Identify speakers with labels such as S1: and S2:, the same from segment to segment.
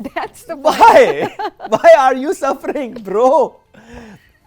S1: That's the
S2: why are you suffering, bro?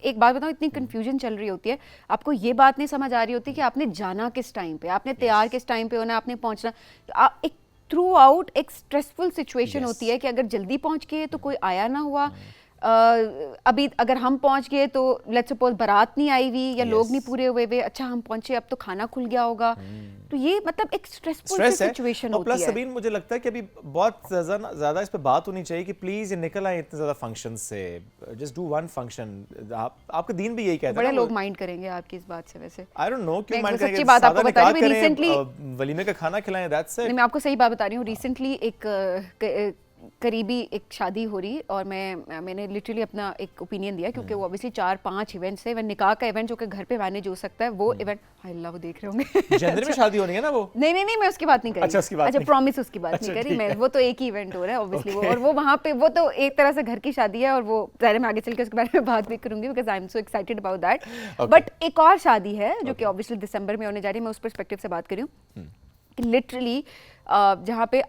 S1: ایک بات بتاؤں, اتنی کنفیوژن چل رہی ہوتی ہے, آپ کو یہ بات نہیں سمجھ آ رہی ہوتی کہ آپ نے جانا کس ٹائم پہ, آپ نے تیار کس ٹائم پہ ہونا, آپ نے پہنچنا. ایک تھرو آؤٹ ایک اسٹریسفل سچویشن ہوتی ہے کہ اگر جلدی پہنچ گئے تو کوئی آیا نہ ہوا, ابھی اگر ہم پہنچ گئے تو لیٹس سپوز بارات نہیں آئی ہوئی یا لوگ نہیں پورے ہوئے ہوئے, اچھا ہم پہنچے اب تو کھانا کھل گیا ہوگا, تو یہ مطلب ایک اسٹریسفل سچویشن ہوتی ہے.
S2: پلس سبین مجھے لگتا ہے کہ ابھی بہت زیادہ اس پہ بات ہونی چاہیے کہ پلیز یہ نکل آئے اتنے زیادہ فنکشن سے, جسٹ ڈو ون فنکشن. آپ کا دین بھی یہی کہتا ہے,
S1: بڑے لوگ مائنڈ کریں گے آپ کی اس بات سے. ویسے
S2: آئی ڈونٹ نو کیوں مائنڈ کریں گے,
S1: سچی بات آپ کو بتا رہی ہوں, ریسنٹلی
S2: ولیمے کا کھانا کھلائیں, دیٹس اٹ.
S1: میں آپ کو صحیح بات بتا رہی ہوں, ریسنٹلی ایک قریبی ایک شادی ہو رہی اور میں نے لٹرلی اپنا ایک اوپینین دیا کیونکہ وہ اوبیسلی 4-5 ایونٹس ہے. ایون نکاح کا ایونٹ جو کہ گھر پہ مینیج ہو سکتا ہے وہ ایونٹ, ہائے اللہ وہ دیکھ رہے ہوں گے
S2: جندر میں شادی ہونی ہے نا وہ,
S1: نہیں میں اس کی بات نہیں کر رہی, اچھا پرومس اس کی بات نہیں کر رہی میں, وہ تو ایک ہی ایونٹ ہو رہا ہے اوبیسلی وہ, اور وہ وہاں پہ وہ تو ایک طرح سے گھر کی شادی ہے, اور وہ ظاہر میں آگے چل کے اس کے بارے میں بات بھی کروں گی because I am so excited about that. But ایک اور شادی ہے جو کہ اوبیسلی دسمبر میں ہونے جا رہی ہے, میں اس پرسپیکٹو سے بات کر رہی ہوں کہ لٹرلی جہاں پہ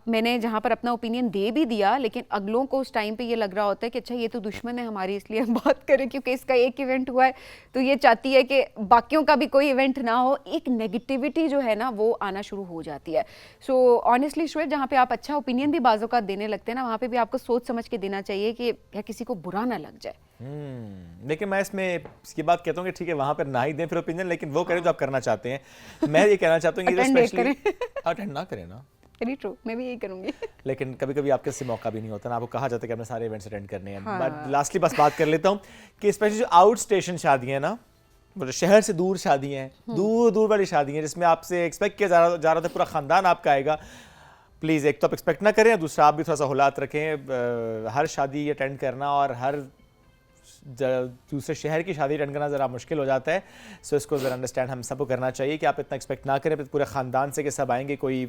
S1: میں نے جہاں پر اپنا اوپینین دے بھی دیا, لیکن اگلوں کو اس ٹائم پہ یہ لگ رہا ہوتا ہے کہ اچھا یہ تو دشمن ہے ہماری, اس لیے ہم بات کریں کیونکہ اس کا ایک ایونٹ ہوا ہے تو یہ چاہتی ہے کہ باقیوں کا بھی کوئی ایونٹ نہ ہو. ایک نیگیٹیوٹی جو ہے نا وہ آنا شروع ہو جاتی ہے. سو آنیسٹلی شوئر, جہاں پہ آپ اچھا اوپینین بھی بعض اوقات دینے لگتے ہیں نا, وہاں پہ بھی آپ کو سوچ سمجھ کے دینا چاہیے کہ یا کسی کو برا نہ لگ جائے.
S2: لیکن میں اس میں اس کی بات کہتا ہوں کہ ٹھیک ہے وہاں پر نہ ہی دیں پھر اوپینین, لیکن وہ کریں جو آپ کرنا چاہتے ہیں. میں یہ کہنا چاہتا ہوں کہ اسپیشلی اٹینڈ نہ کریں نا,
S1: ویری ٹرو, میں بھی یہی کروں گی.
S2: لیکن کبھی کبھی آپ کے سے موقع بھی نہیں ہوتا نا, آپ کو کہا جاتا ہے کہ آپ نے سارے ایونٹس اٹینڈ کرنے ہیں. میں لاسٹلی بس بات کر لیتا ہوں کہ اسپیشلی جو آؤٹ اسٹیشن شادیاں ہیں نا, مطلب شہر سے دور شادیاں ہیں, دور دور والی شادیاں ہیں جس میں آپ سے ایکسپیکٹ کیا جا رہا تھا پورا خاندان آپ کا آئے گا, پلیز ایک تو آپ ایکسپیکٹ نہ کریں, دوسرا آپ بھی تھوڑا سا حالات رکھیں. ہر شادی اٹینڈ کرنا اور ہر دوسرے شہر کی شادی اٹینڈ کرنا ذرا مشکل ہو جاتا ہے. سو اس کو ذرا انڈرسٹینڈ ہم سب کو کرنا چاہیے کہ آپ اتنا ایکسپیکٹ نہ کریں پورے خاندان سے کہ سب آئیں گے, کوئی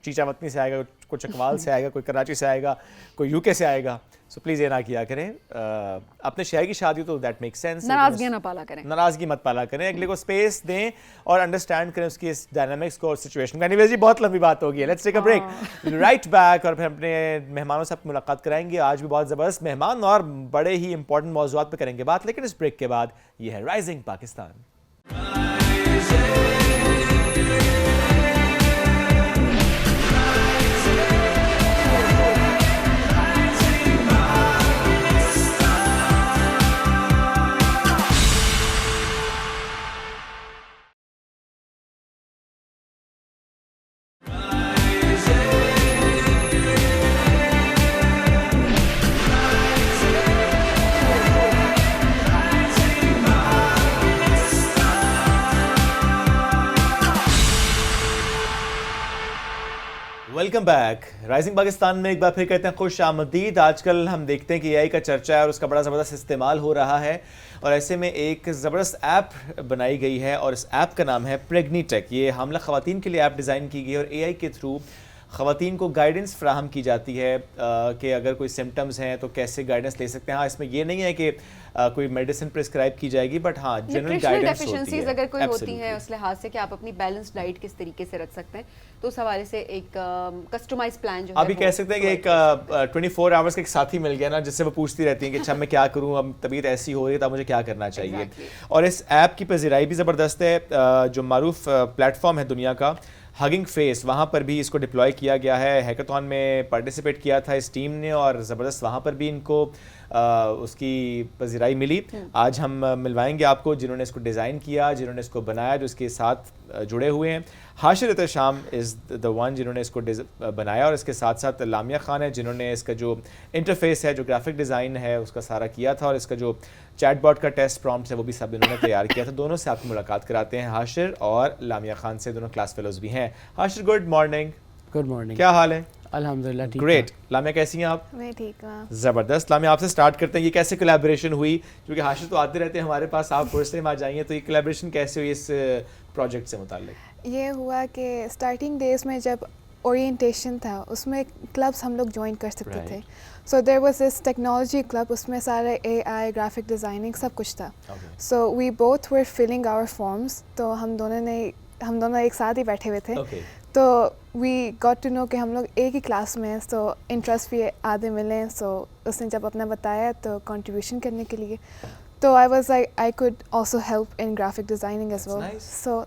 S2: چیچا وطنی سے آئے گا, کوئی چکوال سے آئے گا, کوئی کراچی سے آئے گا, کوئی یو کے سے آئے گا. سو پلیز یہ نہ کیا کریں. اپنے شہر کی شادی تو دیٹ میک سینس,
S1: ناراضگی نہ پالا کریں,
S2: ناراضگی مت پالا کریں, اگلے کو اسپیس دیں اور انڈرسٹینڈ کریں اس کی اس ڈائنامکس کو اور سچویشن کو. اینیویز جی بہت لمبی بات ہوگی, let's take a break, right back, اور پھر اپنے مہمانوں سے آپ ملاقات کرائیں گے. آج بھی بہت زبردست مہمان اور بڑے ہی امپورٹنٹ موضوعات پہ کریں گے بات, لیکن اس بریک کے بعد یہ ہے rising Pakistan. Welcome back. Rising Pakistan میں ایک بار پھر کہتے ہیں خوش آمدید. آج کل ہم دیکھتے ہیں کہ اے آئی کا چرچا ہے اور اس کا بڑا زبردست استعمال ہو رہا ہے, اور ایسے میں ایک زبردست ایپ بنائی گئی ہے اور اس ایپ کا نام ہے پریگنی ٹیک. یہ حاملہ خواتین کے لیے ایپ ڈیزائن کی گئی ہے اور اے آئی کے تھرو خواتین کو گائیڈنس فراہم کی جاتی ہے کہ اگر کوئی سمٹمز ہیں تو کیسے گائیڈنس لے سکتے ہیں. ہاں اس میں یہ نہیں ہے کہ کوئی میڈیسن پرسکرائب کی جائے گی, بٹ ہاں جنرل گائیڈنس ہوتی ہے
S1: اگر کوئی ہوتی ہیں اس لحاظ سے کہ آپ اپنی بیلنس ڈائٹ کس طریقے سے رکھ سکتے ہیں, تو اس حوالے سے ایک کسٹمائز پلان جو ہے
S2: ابھی کہہ سکتے ہیں کہ ایک 24 آورس کا ایک ساتھی مل گیا نا, جس سے وہ پوچھتی رہتی ہیں کہ اچھا میں کیا کروں, اب طبیعت ایسی ہو رہی ہے تو مجھے کیا کرنا چاہیے. اور اس ایپ کی پذیرائی بھی زبردست ہے. جو معروف پلیٹ فارم ہے دنیا کا ہگنگ فیس, وہاں پر بھی اس کو ڈپلوائے کیا گیا ہے. ہیکاتھون میں پارٹیسپیٹ کیا تھا اس ٹیم نے اور زبردست وہاں پر بھی ان کو اس کی پذیرائی ملی. آج ہم ملوائیں گے آپ کو جنہوں نے اس کو ڈیزائن کیا, جنہوں نے اس کو بنایا, جو اس کے ساتھ جڑے ہوئے ہیں. حاشر احتشام از دا ون جنہوں نے اس کو بنایا, اور اس کے ساتھ ساتھ لامیا خان ہے جنہوں نے اس کا جو انٹرفیس ہے, جو گرافک ڈیزائن ہے اس کا سارا کیا تھا, اور اس کا جو چیٹ باٹ کا ٹیسٹ پرومپٹس ہے وہ بھی سب انہوں نے تیار کیا تھا. دونوں سے آپ کی ملاقات کراتے ہیں, حاشر اور لامیا خان سے, دونوں کلاس فیلوز بھی ہیں. Hashir good morning.
S3: Good morning.
S2: کیا حال ہے؟
S3: الحمدللہ ٹھیک.
S2: گریٹ. لامیا کیسی ہیں آپ؟
S4: میں ٹھیک ہوں.
S2: زبردست. لامیا آپ سے سٹارٹ کرتے ہیں, یہ کیسے کولیبریشن ہوئی, کیونکہ حاشر تو آتے رہتے ہیں ہمارے پاس, آپ فرسٹ ٹائم آ جائیں, تو یہ کولیبریشن کیسے ہوئی اس پروجیکٹ سے متعلق؟
S4: یہ ہوا کہ اسٹارٹنگ ڈیز میں جب اورینٹیشن تھا اس میں کلبس ہم لوگ جوائن کر سکتے تھے. So there was this technology club, اس میں سارے اے آئی, گرافک ڈیزائننگ سب کچھ تھا. So we both were filling our forms, تو ہم دونوں ایک ساتھ ہی بیٹھے ہوئے تھے. تو وی گاٹ ٹو نو کہ ہم لوگ ایک ہی کلاس میں ہیں, تو انٹرسٹ بھی آدھے ملے. سو اس نے جب اپنا بتایا تو کنٹریبیوشن کرنے کے لیے, So I was like, I could also help in graphic designing as
S2: That's
S4: well.
S2: nice.
S4: So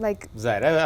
S4: like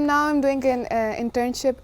S4: now I'm doing an internship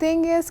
S4: thing is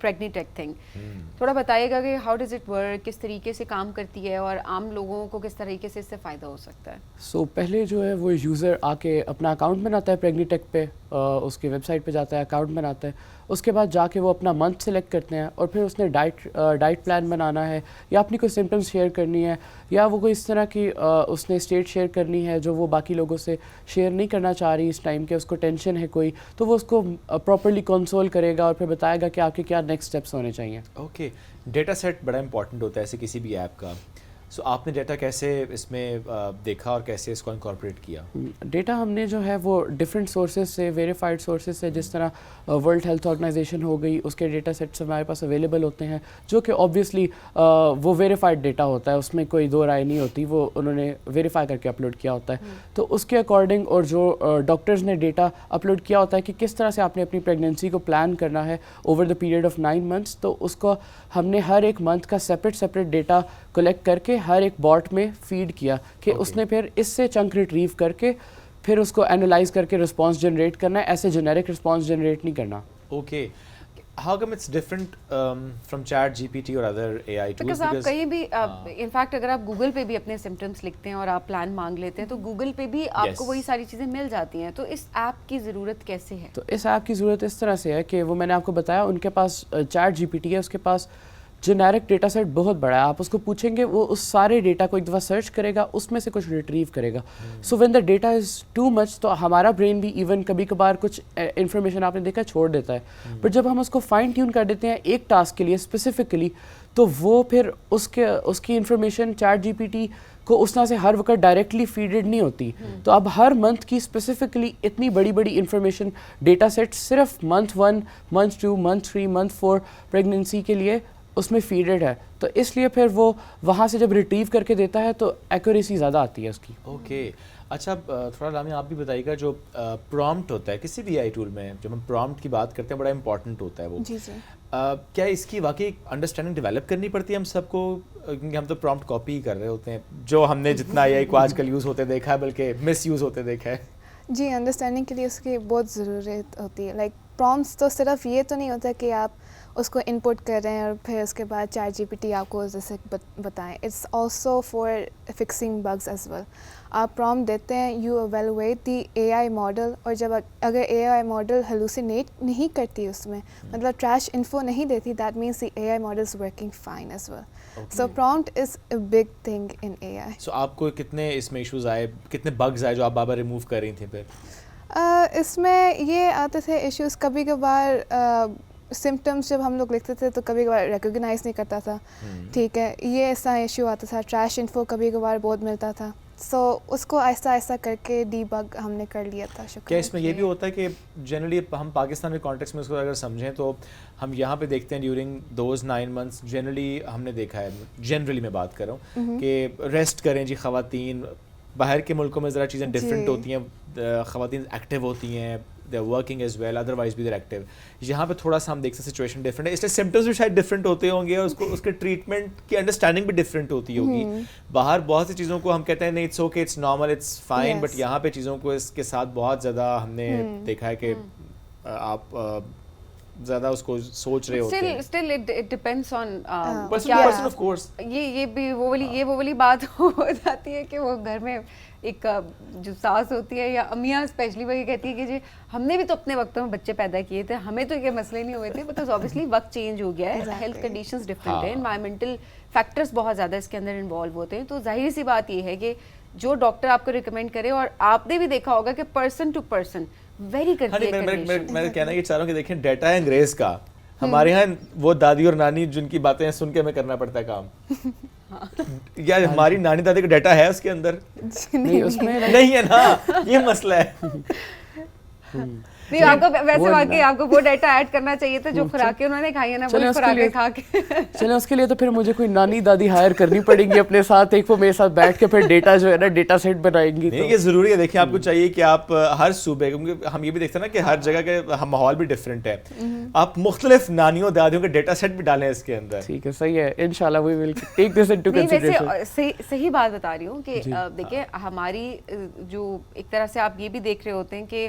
S1: Pregnitech thing. تھوڑا بتائیے گا کہ ہاؤ ڈز اٹ ورک, کس طریقے سے کام کرتی ہے اور عام لوگوں کو کس طریقے سے اس سے فائدہ ہو سکتا ہے.
S3: سو پہلے جو ہے وہ یوزر آ کے اپنا اکاؤنٹ بناتا ہے Pregnitech پہ, اس کی ویب سائٹ پہ جاتا ہے, اکاؤنٹ بناتا ہے, اس کے بعد جا کے وہ اپنا منتھ سلیکٹ کرتے ہیں اور پھر اس نے ڈائٹ پلان بنانا ہے یا اپنی کوئی سمٹمس شیئر کرنی ہے یا وہ کوئی اس طرح کی اس نے اسٹیٹ شیئر کرنی ہے جو وہ باقی لوگوں سے شیئر نہیں کرنا چاہ رہی اس ٹائم, کہ اس کو ٹینشن ہے کوئی, تو وہ اس کو پراپرلی کنسول کرے گا اور پھر بتائے گا کہ آپ کے کیا نیکسٹ اسٹیپس ہونے چاہیے.
S2: اوکے, ڈیٹا سیٹ بڑا امپورٹنٹ ہوتا ہے ایسے کسی بھی ایپ کا. سو آپ نے ڈیٹا کیسے اس میں دیکھا اور کیسے اس کو انکارپوریٹ کیا؟
S3: ڈیٹا ہم نے جو ہے وہ ڈفرینٹ سورسز سے, ویریفائڈ سورسز سے, جس طرح ورلڈ ہیلتھ آرگنائزیشن ہو گئی, اس کے ڈیٹا سیٹس ہمارے پاس اویلیبل ہوتے ہیں جو کہ آبویسلی وہ ویریفائڈ ڈیٹا ہوتا ہے, اس میں کوئی دو رائے نہیں ہوتی, وہ انہوں نے ویریفائی کر کے اپلوڈ کیا ہوتا ہے. تو اس کے اکارڈنگ اور جو ڈاکٹرز نے ڈیٹا اپلوڈ کیا ہوتا ہے کہ کس طرح سے آپ نے اپنی پریگنینسی کو پلان کرنا ہے over the period of 9 months, تو اس کو ہم نے ہر ایک منتھ کا سپریٹ ڈیٹا کلیکٹ کر کے ہر ایک باٹ میں فیڈ کیا کہ اس نے پھر اس سے چنک ریٹریو کر کے پھر اس کو اینالائز کر کے رسپانس جنریٹ کرنا ہے, ایسے جنیرک رسپانس جنریٹ نہیں کرنا.
S2: Okay, how come it's different from ChatGPT or other AI tools?
S1: Because آپ کہیں بھی ان فیکٹ اگر آپ گوگل پہ بھی اپنے سمٹمس لکھتے ہیں اور آپ پلان مانگ لیتے ہیں تو گوگل پہ بھی آپ کو وہی ساری چیزیں مل جاتی ہیں, تو اس ایپ کی ضرورت کیسے ہے؟
S3: تو اس ایپ کی ضرورت اس طرح سے ہے کہ وہ میں نے آپ کو بتایا ان کے پاس ChatGPT ہے, اس کے پاس جنیرک ڈیٹا سیٹ بہت بڑا ہے, آپ اس کو پوچھیں گے وہ اس سارے ڈیٹا کو ایک دفعہ سرچ کرے گا, اس میں سے کچھ ریٹریو کرے گا. So when the data is too much, تو ہمارا برین بھی ایون کبھی کبھار کچھ انفارمیشن آپ نے دیکھا چھوڑ دیتا ہے, بٹ جب ہم اس کو فائن ٹیون کر دیتے ہیں ایک ٹاسک کے لیے اسپیسیفکلی, تو وہ پھر اس کی انفارمیشن ChatGPT کو اس طرح سے ہر وقت ڈائریکٹلی فیڈڈ نہیں ہوتی. تو اب ہر منتھ کی اسپیسیفکلی اتنی بڑی انفارمیشن ڈیٹا سیٹ صرف month 1, month 2, month 3, month 4 pregnancy کے لیے اس میں فیڈڈ ہے, تو اس لیے پھر وہ وہاں سے جب ریٹریو کر کے دیتا ہے تو ایکوریسی زیادہ آتی ہے اس کی.
S2: اوکے, اچھا تھوڑا لامیا آپ بھی بتائیے گا جو پرومپٹ ہوتا ہے کسی بھی AI ٹول میں, جب ہم پرومپٹ کی بات کرتے ہیں بڑا امپورٹنٹ ہوتا ہے وہ.
S4: جی جی.
S2: کیا اس کی واقعی انڈرسٹینڈنگ ڈیولپ کرنی پڑتی ہے ہم سب کو, کیونکہ ہم تو پرومپٹ کاپی ہی کر رہے ہوتے ہیں جو ہم نے جتنا AI کو آج کل یوز ہوتے دیکھا ہے, بلکہ مس یوز ہوتے دیکھا ہے.
S4: جی, انڈرسٹینڈنگ کے لیے اس کی بہت ضرورت ہوتی ہے. لائک پرومپٹس تو صرف یہ تو نہیں ہوتا کہ آپ اس کو ان پٹ کر رہے ہیں اور پھر اس کے بعد ChatGPT آپ کو جیسے بتائیں. It's also for fixing bugs as well. آپ پرومپٹ دیتے ہیں, you evaluate the AI model, اور جب اگر AI ماڈل ہیلوسینیٹ نہیں کرتی, اس میں مطلب ٹریش انفو نہیں دیتی, that means the AI model is working fine as well. So prompt is a big thing in AI.
S2: So آپ کو کتنے اس میں ایشوز آئے, کتنے بگز آئے جو آپ بار بار ریموو کر رہی تھیں؟ پھر
S4: اس میں یہ آتے تھے ایشوز, کبھی کبھار سمٹمس جب ہم لوگ لکھتے تھے تو کبھی کبھار ریکوگنائز نہیں کرتا تھا, ٹھیک ہے, یہ ایسا ایشو آتا تھا. ٹریش انفو کبھی کبھار بہت ملتا تھا, سو اس کو آہستہ آہستہ کر کے ڈی بگ ہم نے کر لیا تھا. شکریہ.
S2: کیا اس میں یہ بھی ہوتا ہے کہ جنرلی ہم پاکستان کے کانٹیکس میں اس کو اگر سمجھیں تو ہم یہاں پہ دیکھتے ہیں ڈیورنگ دوز 9 months جنرلی ہم نے دیکھا ہے, جنرلی میں بات کر رہا ہوں کہ ریسٹ کریں جی خواتین. باہر کے ملکوں میں ذرا چیزیں ڈفرینٹ ہوتی ہیں, خواتین ایکٹیو ہوتی ہیں, they are working as well, otherwise بھی دے آر ایکٹیو. یہاں پہ تھوڑا سا ہم دیکھتے ہیں سچویشن ڈفرینٹ ہے, اس لیے سمٹمس بھی شاید ڈفرینٹ ہوتے ہوں گے اور اس کے ٹریٹمنٹ کی انڈرسٹینڈنگ بھی ڈفرینٹ ہوتی ہوگی. باہر بہت سی چیزوں کو ہم کہتے ہیں نہیں it's okay, it's normal, it's fine, but یہاں پہ چیزوں کو اس کے ساتھ بہت زیادہ ہم نے دیکھا ہے کہ آپ زیادہ اس کو سوچ رہے ہوتے ہیں.
S1: Still it depends on
S2: person of course.
S1: یہ بھی وہ والی بات ہو جاتی ہے کہ وہ گھر میں ایک جو ساس ہوتی ہے یا امیاں اسپیشلی وہ یہ کہتی ہے کہ جی ہم نے بھی تو اپنے وقتوں میں بچے پیدا کیے تھے, ہمیں تو یہ مسئلے نہیں ہوئے تھے, بیکاز اوبیسلی وقت چینج ہو گیا ہے, ہیلتھ کنڈیشنز ڈفرینٹ ہیں, انوائرمنٹل فیکٹرز بہت زیادہ اس کے اندر انوالو ہوتے ہیں. تو ظاہر سی بات یہ ہے کہ جو ڈاکٹر آپ کو ریکمینڈ کرے, اور آپ نے بھی دیکھا ہوگا کہ پرسن ٹو پرسن ویری کرتی ہے.
S2: میں کہنا یہ چاہ رہا ہوں کہ دیکھیں ڈیٹا ہے انگریز کا, ہمارے یہاں وہ دادی اور نانی جن کی باتیں سن کے ہمیں کرنا پڑتا ہے کام, یا ہماری نانی دادی کا ڈیٹا ہے اس کے اندر نہیں ہے نا, یہ مسئلہ ہے.
S1: نہیں, آپ کو ویسے واقعی آپ کو وہ ڈیٹا ایڈ کرنا چاہیے تھا جو خوراکیں انہوں نے کھائی ہیں نا, وہ خوراکیں کھا کے.
S3: چلیں اس کے لیے تو پھر مجھے کوئی نانی دادی ہائر کرنی پڑیں گی اپنے ساتھ, ایک وہ میرے ساتھ بیٹھ کے پھر ڈیٹا جو ہے نا ڈیٹا سیٹ بنائیں گی.
S2: نہیں, یہ ضروری ہے. دیکھیں آپ کو چاہیے کہ آپ ہر صوبے, کیونکہ ہم یہ بھی دیکھتے ہیں نا کہ ہر جگہ کا ماحول بھی ڈفرینٹ ہے, آپ مختلف نانیوں دادیوں کے ڈیٹا سیٹ بھی ڈالیں اس کے اندر.
S3: ٹھیک ہے, صحیح ہے, انشاءاللہ وی will take this into consideration.
S1: صحیح بات بتا رہی ہوں کہ دیکھیں ہماری جو ایک طرح سے آپ یہ بھی دیکھ رہے ہوتے ہیں کہ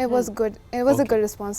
S4: it was good, it was a good response.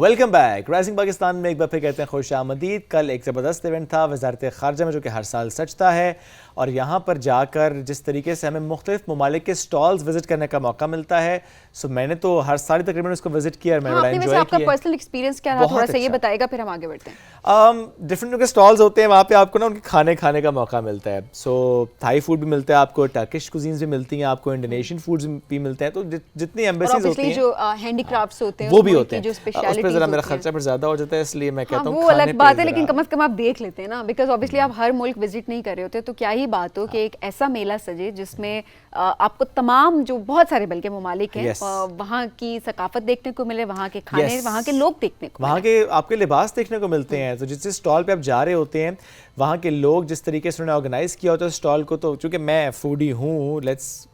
S2: Welcome back. Rising Pakistan میں ایک بار پھر کہتے ہیں خوش آمدید. کل ایک زبردست ایونٹ تھا وزارت خارجہ میں جو کہ ہر سال سجتا ہے, اور یہاں پر جا کر جس طریقے سے ہمیں مختلف ممالک کے سٹالز وزٹ کرنے کا موقع ملتا ہے, سو میں نے تو ہر سال تقریباً اس کو وزٹ کیا اور میں نے بڑا انجوائے کیا.
S1: آپ کا پرسنل ایکسپیرینس کیا رہا, تھوڑا سا یہ بتائے گا پھر ہم آگے بڑھتے ہیں.
S2: ڈفرینٹ کے سٹالز ہوتے ہیں وہاں پہ, آپ کو نا ان کے کھانے کا موقع ملتا ہے. سو تھائی فوڈ بھی ملتا ہے آپ کو, ٹرکش کوزینز بھی ملتی ہیں آپ کو, انڈونیشین فوڈز بھی ملتے ہیں. تو جتنی ایمبیسیز ہوتی ہیں
S1: جو ہینڈی کرافٹس ہوتے ہیں
S2: وہ بھی ہوتے ہیں,
S1: جو
S2: اس
S1: اسپیشلٹیز
S2: پہ ذرا میرا خرچہ پھر زیادہ ہو جاتا ہے, اس لیے میں کہتا ہوں
S1: وہ الگ بات ہے, لیکن کم از کم آپ دیکھ لیتے ہیں نا, بیکاز اوبیسلی آپ ہر ملک وزٹ نہیں کر رہے ہوتے. تو کیا ہی بات ہو کہ ایک ایسا میلہ سجے جس میں آپ کو تمام جو بہت سارے بلکہ ممالک ہیں وہاں کی ثقافت دیکھنے کو ملے, وہاں کے کھانے, وہاں کے لوگ دیکھنے کو,
S2: وہاں کے آپ کے لباس دیکھنے کو ملتے ہیں. تو جس اسٹال پہ آپ جا رہے ہوتے ہیں وہاں کے لوگ جس طریقے سے انہوں نے آرگنائز کیا ہوتا ہے اسٹال کو, تو چونکہ میں فوڈی ہوں, let's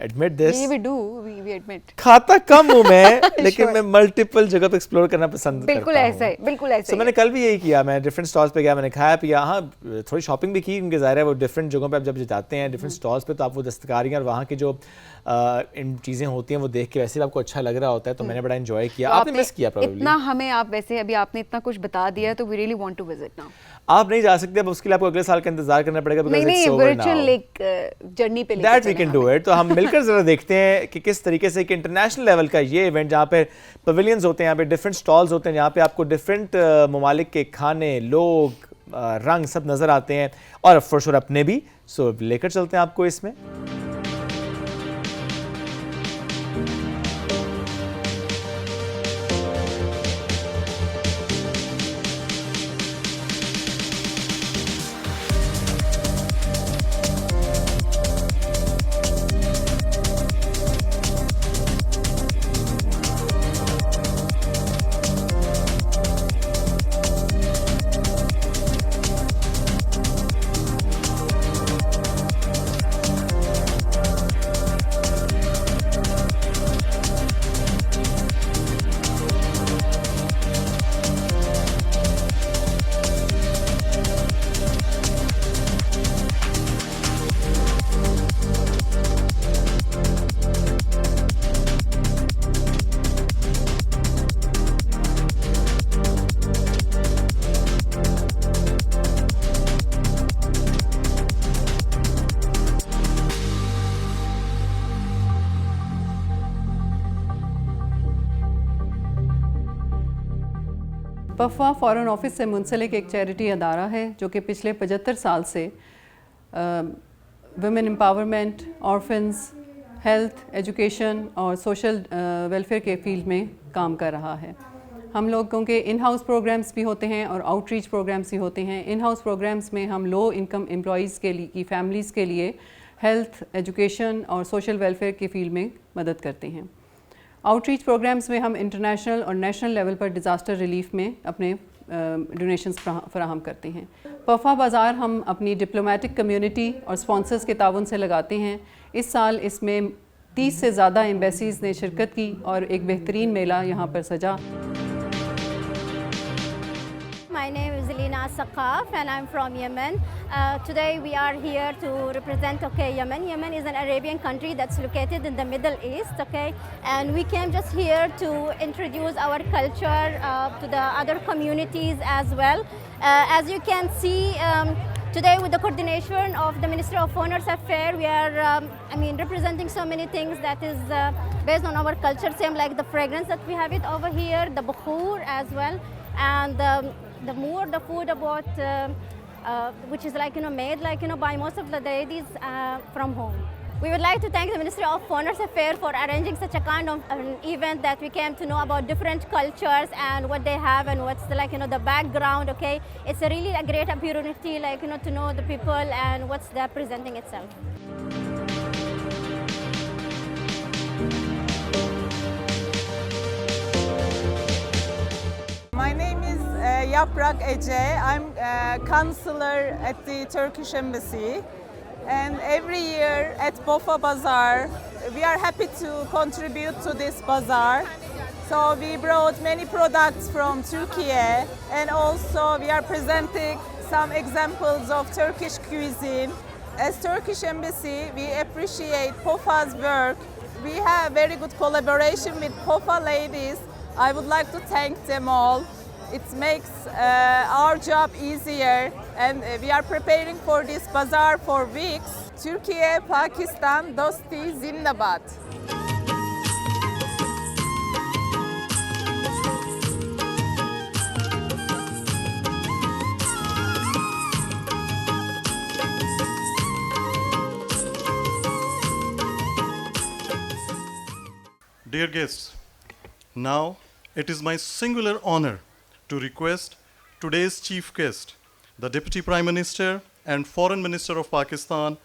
S2: admit this,
S1: we admit,
S2: کھاتا کم ہوں میں, لیکن میں ملٹیپل جگہ پہ ایکسپلور کرنا پسند کرتا ہوں.
S1: بالکل ایسا ہے, بالکل ایسا ہے.
S2: میں نے کل بھی یہی کیا, میں ڈفرینٹ اسٹالس پہ گیا, میں نے کھایا پیا, ہاں تھوڑی شاپنگ بھی کی, کیونکہ ظاہر ہے وہ ڈفرینٹ جگہوں پہ آپ جب جاتے ہیں ڈفرینٹ اسٹالس پہ, تو آپ وہ دستکاریاں اور وہاں کی جو ان چیزیں ہوتی ہیں وہ دیکھ کے ویسے بھی آپ کو اچھا لگ رہا ہوتا ہے. تو میں نے بڑا انجوائے کیا. آپ نے مس کیا پروبیبلی
S1: اتنا ہمیں, آپ ویسے ابھی آپ نے اتنا کچھ بتا دیا تو we really want to visit now.
S2: آپ نہیں جا سکتے, اب اس کے لیے آپ کو اگلے سال کا انتظار کرنا پڑے گا,
S1: نہیں ورچوئل ایک جرنی پہ
S2: that we can do it. تو ہم مل کر ذرا دیکھتے ہیں کہ کس طریقے سے ایک انٹرنیشنل لیول کا یہ ایونٹ, جہاں پہ پویلینز ہوتے ہیں, یہاں پہ ڈفرینٹ اسٹالز ہوتے ہیں, جہاں پہ آپ کو ڈفرینٹ ممالک کے کھانے, لوگ, رنگ سب نظر آتے ہیں, اور فور شور اپنے بھی. سو لے کر چلتے ہیں آپ کو اس میں.
S5: پفا فارن آفس سے منسلک ایک چیریٹی ادارہ ہے جو کہ پچھلے 75 سال سے women empowerment, orphans, health, education اور سوشل ویلفیئر کے فیلڈ میں کام کر رہا ہے. ہم لوگوں کے ان ہاؤس پروگرامز بھی ہوتے ہیں اور آؤٹ ریچ پروگرامز بھی ہوتے ہیں. ان ہاؤس پروگرامز میں ہم لو انکم امپلائیز کی فیملیز کے لیے ہیلتھ, ایجوکیشن اور سوشل ویلفیئر کے فیلڈ میں مدد کرتے ہیں. آؤٹ ریچ پروگرامز میں ہم انٹرنیشنل اور نیشنل لیول پر ڈیزاسٹر ریلیف میں اپنے ڈونیشنز فراہم کرتے ہیں. پفا بازار ہم اپنی ڈپلومیٹک کمیونٹی اور اسپانسرز کے تعاون سے لگاتے ہیں. اس سال اس میں 30 سے زیادہ ایمبیسیز نے شرکت کی اور ایک بہترین میلہ یہاں پر سجا.
S6: My name is Elina Saqaf and I'm from Yemen. Today we are here to represent Yemen. Yemen is an Arabian country that's located in the Middle East, and we came just here to introduce our culture to the other communities as well. As you can see, today with the coordination of the Ministry of Foreign Affairs, we are representing so many things that is based on our culture, same like the fragrance that we have it over here, the bukhur as well, and the food about which is made by most of the ladies from home. We would like to thank the Ministry of Foreign Affairs for arranging such a kind of an event that we came to know about different cultures and what they have and what's the background. It's a really a great opportunity to know the people and what's they're presenting itself.
S7: My name is Yaprak Ece. I'm a counselor at the Turkish Embassy. And every year at Bofa Bazaar, we are happy to contribute to this bazaar. So we brought many products from Turkey, and also we are presenting some examples of Turkish cuisine. As Turkish Embassy, we appreciate POFA's work. We have very good collaboration with POFA ladies I would like to thank them all. It makes our job easier and we are preparing for this bazaar for weeks. Türkiye, Pakistan, Dosti, Zindabad.
S8: Dear guests, now it is my singular honor to request today's chief guest, the Deputy Prime Minister and Foreign Minister of Pakistan,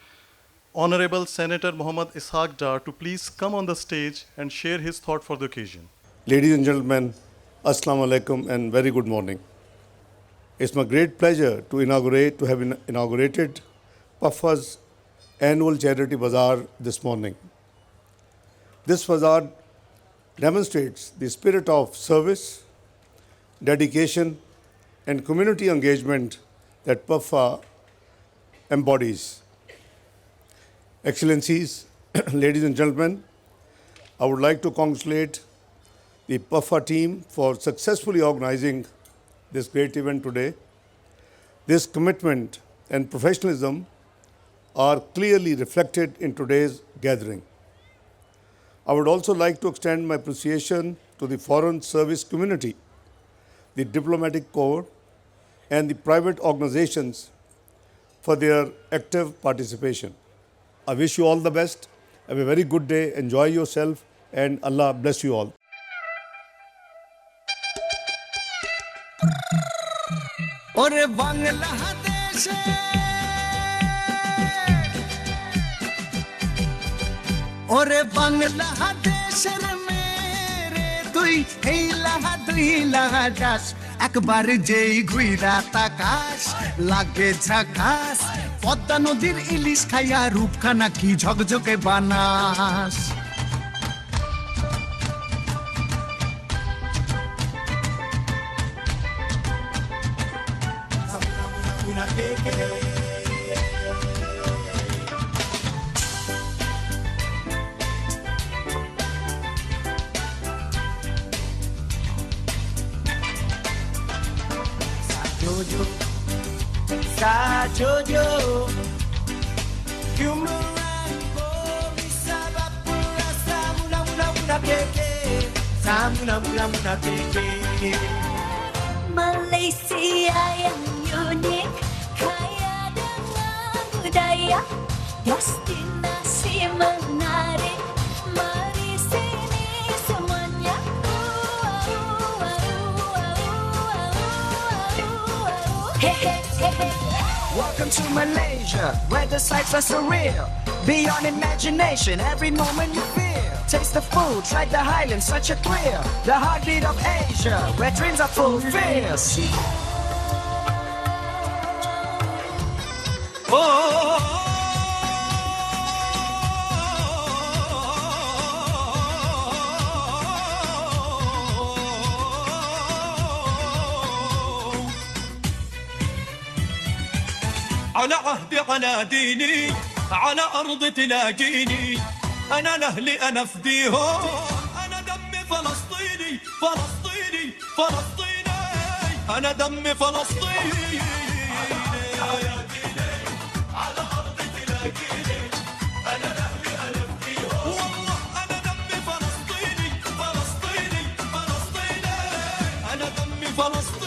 S8: Honorable Senator Mohammad Ishaq Dar, to please come on the stage and share his thought for the occasion.
S9: Ladies and gentlemen, Assalamu alaikum and very good morning. It's my great pleasure to have inaugurated PAFA's annual charity bazaar this morning. This bazaar demonstrates the spirit of service, dedication, and community engagement that PAFA embodies. Excellencies, ladies and gentlemen, I would like to congratulate the PAFA team for successfully organizing this great event today. This commitment and professionalism are clearly reflected in today's gathering. I would also like to extend my appreciation to the foreign service community, the diplomatic corps, and the private organizations for their active participation. I wish you all the best. Have a very good day. Enjoy yourself, and Allah bless you all.
S10: Ore Bangladesh, ore Bangladesh mere dui laha das একবার যেই ঘুইরা তাকাস লাগে ঝাকাস পদ্মা নদীর ইলিশ খাইয়া রূপখানা কি ঝকঝকে বানাস Jojo, Yumarango, Misaba Pura, Samuna Muna Keke, Samuna Muna Keke.
S11: Malaysia yang unik, kaya dengan budaya, destinasi menarik. Mari sini semuanya.
S10: Welcome to Malaysia, where the sights are surreal. Beyond imagination, every moment you feel. Taste the food, try the highlands, such a thrill. The heartbeat of Asia, where dreams are fulfilled. Oh.
S12: على عهدي على ديني على أرض تلاقيني أنا لأهلي أنا فديهم أنا دمي فلسطيني فلسطيني فلسطيني أنا دمي فلسطيني على أرض تلاقيني أنا لأهلي أنا فديهم والله أنا دمي فلسطيني فلسطيني فلسطيني أنا دمي فلسطيني.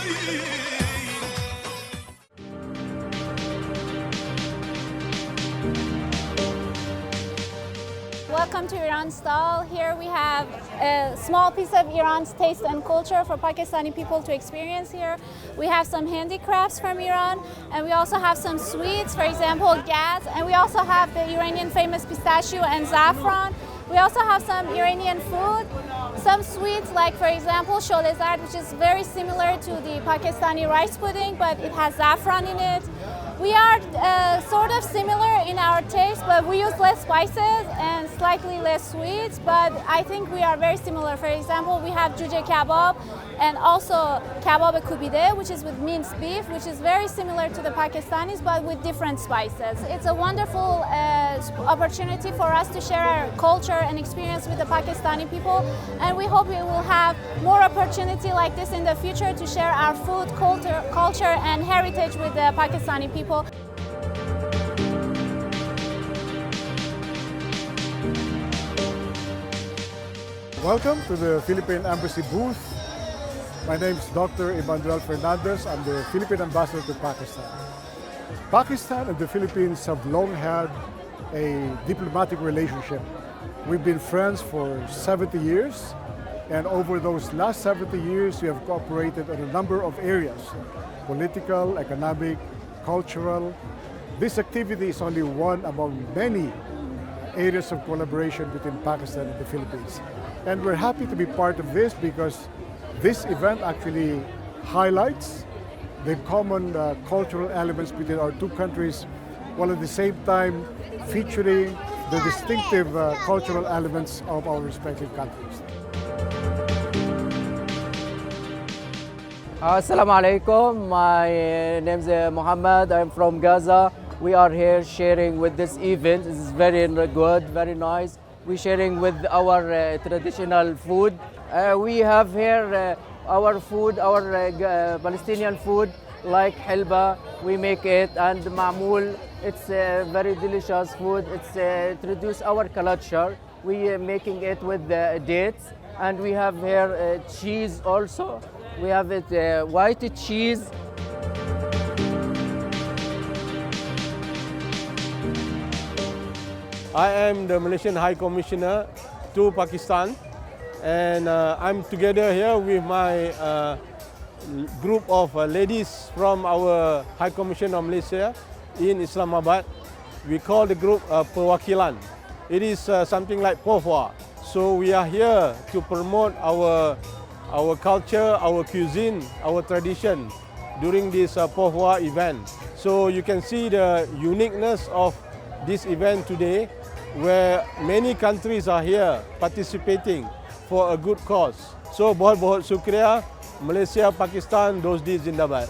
S6: Welcome to Iran Stall. Here we have a small piece of Iran's taste and culture for Pakistani people to experience here. We have some handicrafts from Iran, and we also have some sweets, for example, gaz, and we also have the Iranian famous pistachio and saffron. We also have some Iranian food, some sweets like, for example, sholezard, which is very similar to the Pakistani rice pudding, but it has saffron in it. We are sort of similar in our taste, but we use less spices and slightly less sweets, but I think we are very similar. For example, we have juje kebab,
S13: and also kebab kubide, which is with minced beef, which is very similar to the Pakistanis but with different spices. It's a wonderful opportunity for us to share our culture and experience with the Pakistani people, and we hope we will have more opportunity like this in the future to share our food, culture and heritage with the Pakistani people.
S14: Welcome to the Philippine Embassy booth. My name is Dr. Emmanuel Fernandez. I'm the Philippine Ambassador to Pakistan. Pakistan and the Philippines have long had a diplomatic relationship. We've been friends for 70 years, and over those last 70 years, we have cooperated on a number of areas: political, economic, cultural. This activity is only one among many areas of collaboration between Pakistan and the Philippines. And we're happy to be part of this because this event actually highlights the common cultural elements between our two countries, while at the same time featuring the distinctive cultural elements of our respective countries.
S15: Assalamu alaikum. My name is Muhammad. I'm from Gaza. We are here sharing with this event. This is very good, very nice. We're sharing with our traditional food. We have here our food, our Palestinian food, like halba. We make it, and ma'mool. It's very delicious food. It's introduce our culture. We are making it with dates, and we have here cheese also. We have it white cheese.
S16: I am the Malaysian High Commissioner to Pakistan, and I'm together here with my group of ladies from our High Commission of Malaysia in Islamabad. We call the group Perwakilan. It is something like Pohwa. So we are here to promote our culture, our cuisine, our tradition during this Pohwa event. So you can see the uniqueness of this event today, where many countries are here participating for a good cause. So bahut-bahut shukriya, Malaysia, Pakistan, Dosdi Zindabad.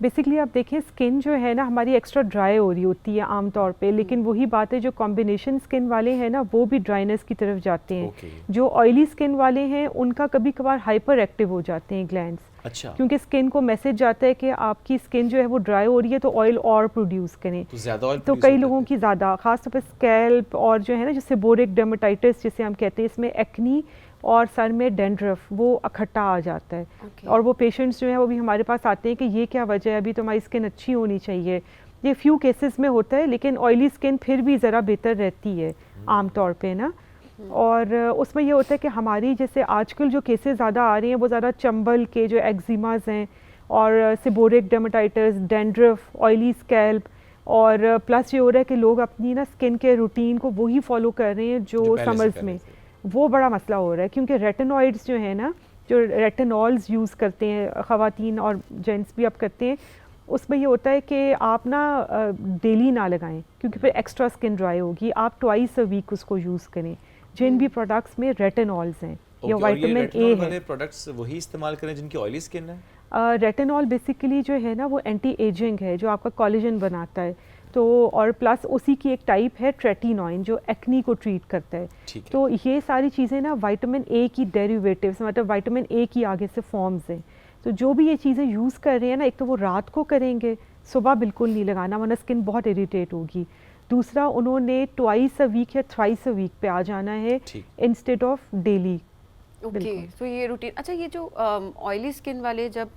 S17: Basically آپ دیکھیں skin جو ہے نا ہماری extra dry ہو رہی ہوتی ہے عام طور پہ, لیکن وہی بات ہے جو کمبینیشن اسکن والے ہیں نا وہ بھی ڈرائینس کی طرف جاتے ہیں. جو آئلی اسکن والے ہیں ان کا کبھی کبھار ہائپر ایکٹیو ہو جاتے ہیں گلینڈس, کیونکہ اسکن کو میسج جاتا ہے کہ آپ کی اسکن جو ہے وہ ڈرائی ہو رہی ہے تو آئل اور پروڈیوس کریں. تو کئی لوگوں کی زیادہ, خاص طور پہ اسکیلپ اور جو ہے نا جیسے سیبورک ڈرمیٹائٹس جسے ہم کہتے ہیں, اس میں ایکنی اور سر میں ڈینڈرف وہ اکٹھا آ جاتا ہے. اور وہ پیشنٹس جو ہیں وہ بھی ہمارے پاس آتے ہیں کہ یہ کیا وجہ ہے, ابھی تو ہماری اسکن اچھی ہونی چاہیے. یہ فیو کیسز میں ہوتا ہے, لیکن آئلی اسکن پھر بھی ذرا بہتر رہتی ہے عام طور پہ نا. اور اس میں یہ ہوتا ہے کہ ہماری جیسے آج کل جو کیسز زیادہ آ رہے ہیں وہ زیادہ چمبل کے جو ایگزیماز ہیں اور سیبورک ڈرمیٹائٹس, ڈینڈرف, آئلی اسکیلپ, اور پلس یہ ہو رہا ہے کہ لوگ اپنی نا اسکن کے روٹین کو وہی فالو کر رہے ہیں جو سمرز میں, وہ بڑا مسئلہ ہو رہا ہے. کیونکہ ریٹنوائڈس جو ہیں نا, جو ریٹنولز یوز کرتے ہیں خواتین اور جینٹس بھی اب کرتے ہیں, اس میں یہ ہوتا ہے کہ آپ نا ڈیلی نہ لگائیں کیونکہ پھر ایکسٹرا اسکن ڈرائی ہوگی. آپ ٹوائس اے ویک اس کو یوز کریں. جن بھی پروڈکٹس میں ریٹنولز ہیں یا وائٹامن اے ہے,
S2: پروڈکٹس وہی استعمال کریں جن کی آئلی اسکن ہے.
S17: ریٹنول بیسیکلی جو ہے نا وہ اینٹی ایجنگ ہے, جو آپ کا کولیجن بناتا ہے. تو اور پلس اسی کی ایک ٹائپ ہے ٹریٹینوئن جو ایکنی کو ٹریٹ کرتا ہے. تو یہ ساری چیزیں نا وائٹامن اے کی ڈیریویٹیوز, مطلب وائٹامن اے کی آگے سے فارمز ہیں. تو جو بھی یہ چیزیں یوز کر رہے ہیں نا, ایک تو وہ رات کو کریں گے, صبح بالکل نہیں لگانا ورنہ اسکن بہت اریٹیٹ ہوگی. دوسرا انہوں نے ٹوائس اے ویک یا تھرائس اے ویک پہ آ جانا ہے انسٹیڈ آف ڈیلی.
S1: اوکے, تو یہ روٹین. اچھا, یہ جو آئلی اسکن والے جب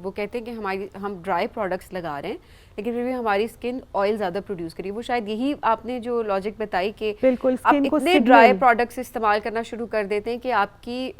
S1: وہ کہتے ہیں کہ ہم ڈرائی پروڈکٹس لگا رہے ہیں لیکن پھر بھی ہماری اسکن آئل زیادہ پروڈیوس کری, وہ شاید یہی آپ نے جو لاجک بتائی کہ آپ اتنے ڈرائی پروڈکٹس استعمال کرنا شروع کر دیتے ہیں کہ آپ کی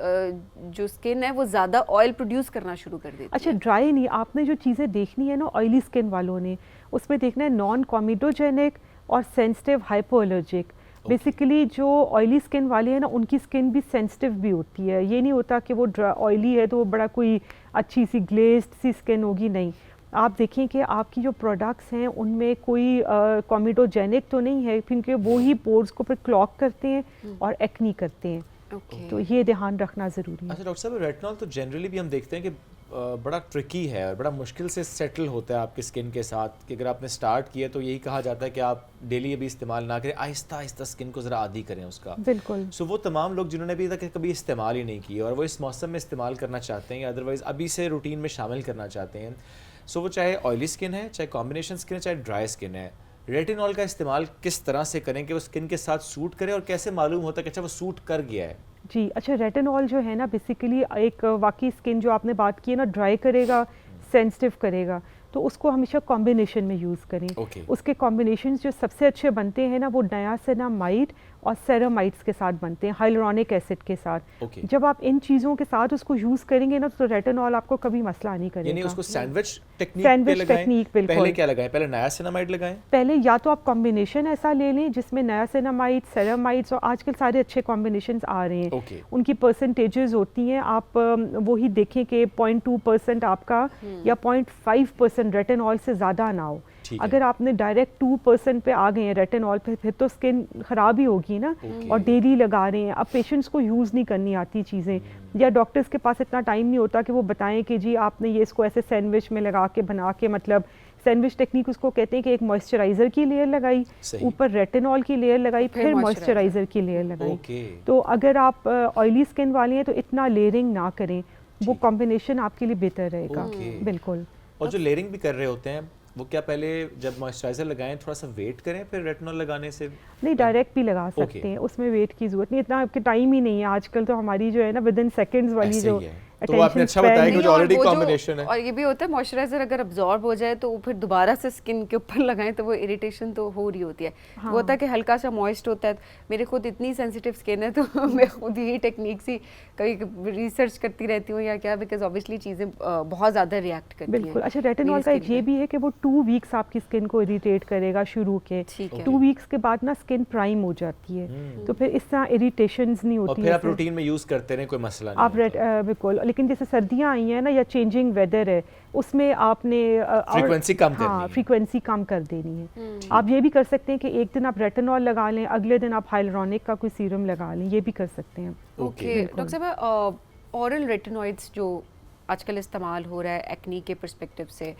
S1: جو اسکن ہے وہ زیادہ آئل پروڈیوس کرنا شروع کر دیتی ہے.
S17: اچھا, ڈرائی نہیں, آپ نے جو چیزیں دیکھنی ہے نا آئلی اسکن والوں نے, اس میں دیکھنا ہے نان کومیڈوجینک اور سینسٹیو ہائپو الرجک. بیسیکلی جو آئلی اسکن والے ہیں نا ان کی اسکن بھی سینسٹیو بھی ہوتی ہے. یہ نہیں ہوتا کہ وہ آئلی ہے تو وہ بڑا کوئی اچھی سی گلیزڈ سی اسکن ہوگی, نہیں. آپ دیکھیں کہ آپ کی جو پروڈکٹس ہیں ان میں کوئی کومیڈوجینک تو نہیں ہے, کیونکہ وہی پورز کو پھر کلاگ کرتے ہیں اور ایکنی کرتے ہیں. تو یہ دھیان رکھنا ضروری ہے.
S2: اچھا ڈاکٹر صاحب, ریٹنول تو جنرلی بھی ہم دیکھتے ہیں کہ بڑا ٹرکی ہے اور بڑا مشکل سے سیٹل ہوتا ہے آپ کی اسکن کے ساتھ, کہ اگر آپ نے اسٹارٹ کیا تو یہی کہا جاتا ہے کہ آپ ڈیلی ابھی استعمال نہ کریں, آہستہ آہستہ اسکن کو ذرا عادی کریں اس کا.
S17: بالکل.
S2: سو وہ تمام لوگ جنہوں نے ابھی تک کبھی استعمال ہی نہیں کیا اور وہ اس موسم میں استعمال کرنا چاہتے ہیں یا ادروائز ابھی سے روٹین میں شامل کرنا چاہتے ہیں, سو وہ چاہے آئلی اسکن ہے, چاہے کمبینیشن اسکن ہے, چاہے ڈرائی اسکن ہے, ریٹینول کا استعمال کس طرح سے کریں کہ وہ اسکن کے ساتھ سوٹ کرے اور کیسے معلوم ہوتا ہے کہ اچھا وہ سوٹ کر گیا ہے؟
S17: جی اچھا, ریٹنول جو ہے نا بیسیکلی ایک واقعی اسکن جو آپ نے بات کی ہے نا ڈرائی کرے گا, سینسٹیو کرے گا, تو اس کو ہمیشہ کمبینیشن میں یوز کریں. اس کے کمبینیشنز جو سب سے اچھے بنتے ہیں نا وہ نیاسینامائڈ اور سیرامائڈس کے ساتھ بنتے ہیں, ہائلورونک ایسڈ کے ساتھ. جب آپ ان چیزوں کے ساتھ اس کو یوز کریں گے نا تو ریٹنول آپ کو کبھی مسئلہ نہیں کرے گا.
S2: یعنی اس کو سینڈوچ ٹیکنیک پہ پہلے کیا لگائیں, پہلے نیاسینامائڈ لگائیں,
S17: پہلے یا تو آپ کمبینیشن ایسا لے لیں جس میں نیاسینامائڈ, سیرامائڈس, اور آج کل سارے اچھے کمبینیشنز آ رہے ہیں, ان کی پرسنٹیجز ہوتی ہیں, آپ وہی دیکھیں کہ 0.2% آپ کا یا 0.5% ریٹنول سے زیادہ نہ ہو. اگر آپ نے ڈائریکٹ 2% پہ آ گئے ہیں ریٹنول پہ, پھر تو اسکن خراب ہی ہوگی نا. اور ڈیلی لگا رہے ہیں, اب پیشنٹس کو یوز نہیں کرنی آتی چیزیں, یا ڈاکٹرز کے پاس اتنا ٹائم نہیں ہوتا کہ وہ بتائیں کہ جی آپ نے یہ اس کو ایسے سینڈوچ میں لگا کے بنا کے, مطلب سینڈوچ ٹیکنیک اس کو کہتے ہیں کہ ایک موئسچرائزر کی لیئر لگائی, اوپر ریٹنول کی لیئر لگائی, پھر موئسچرائزر کی لیئر لگائی. تو اگر آپ آئلی اسکن والے ہیں تو اتنا لیئرنگ نہ کریں, وہ کمبینیشن آپ کے لیے بہتر رہے گا. بالکل.
S2: اور جو لیئرنگ بھی کر رہے ہوتے ہیں وہ کیا پہلے جب موئسچرائزر لگائیں تھوڑا سا ویٹ کریں پھر ریٹنول لگانے سے؟
S17: نہیں, ڈائریکٹ بھی لگا سکتے ہیں, اس میں ویٹ کی ضرورت نہیں, اتنا آپ کے ٹائم ہی نہیں ہے آج کل. تو ہماری جو ہے نا ود ان سیکنڈز والی جو
S2: تو آپ نے اچھا بتایا کہ جو آلریڈی کمبینیشن ہے.
S1: اور یہ بھی ہوتا ہے موئسچرائزر اگر ابزارب ہو جائے تو پھر دوبارہ سے اسکن کے اوپر لگائیں تو وہ اریٹیشن تو ہو رہی ہوتی ہے. وہ ہوتا ہے کہ ہلکا سا موئسٹ ہوتا ہے. میرے خود اتنی سینسیٹیو اسکن ہے تو میں خود یہی ٹیکنیک سی کبھی ریسرچ کرتی رہتی ہوں یا کیا, بیکاز اوبیسلی چیزیں بہت زیادہ ریئیکٹ کرتی ہیں.
S17: بالکل. اچھا, ریٹنول کا ایک یہ بھی ہے کہ وہ 2 ویکس آپ کی اسکن کو اریٹیٹ کرے گا شروع کے, 2 ویکس کے بعد نا اسکن پرائم ہو جاتی ہے, تو پھر اس طرح اریٹیشنز نہیں ہوتی.
S2: پھر آپ روٹین میں یوز کرتے رہیں, کوئی مسئلہ نہیں
S17: آپ. بالکل. لیکن جیسے سردیاں آئی ہیں نا یا چینجنگ ویدر ہے, اس میں آپ نے فریکوینسی کم کر دینی ہے. آپ یہ بھی کر سکتے ہیں کہ ایک دن آپ ریٹنول لگا لیں, اگلے دن آپ ہائلورونک کا کوئی سیرم لگا لیں, یہ بھی کر سکتے ہیں.
S1: اوکے ڈاکٹر صاحب, اورل ریٹنوائڈس جو آج کل استعمال ہو رہا ہے ایکنی کے پرسپیکٹیو سے,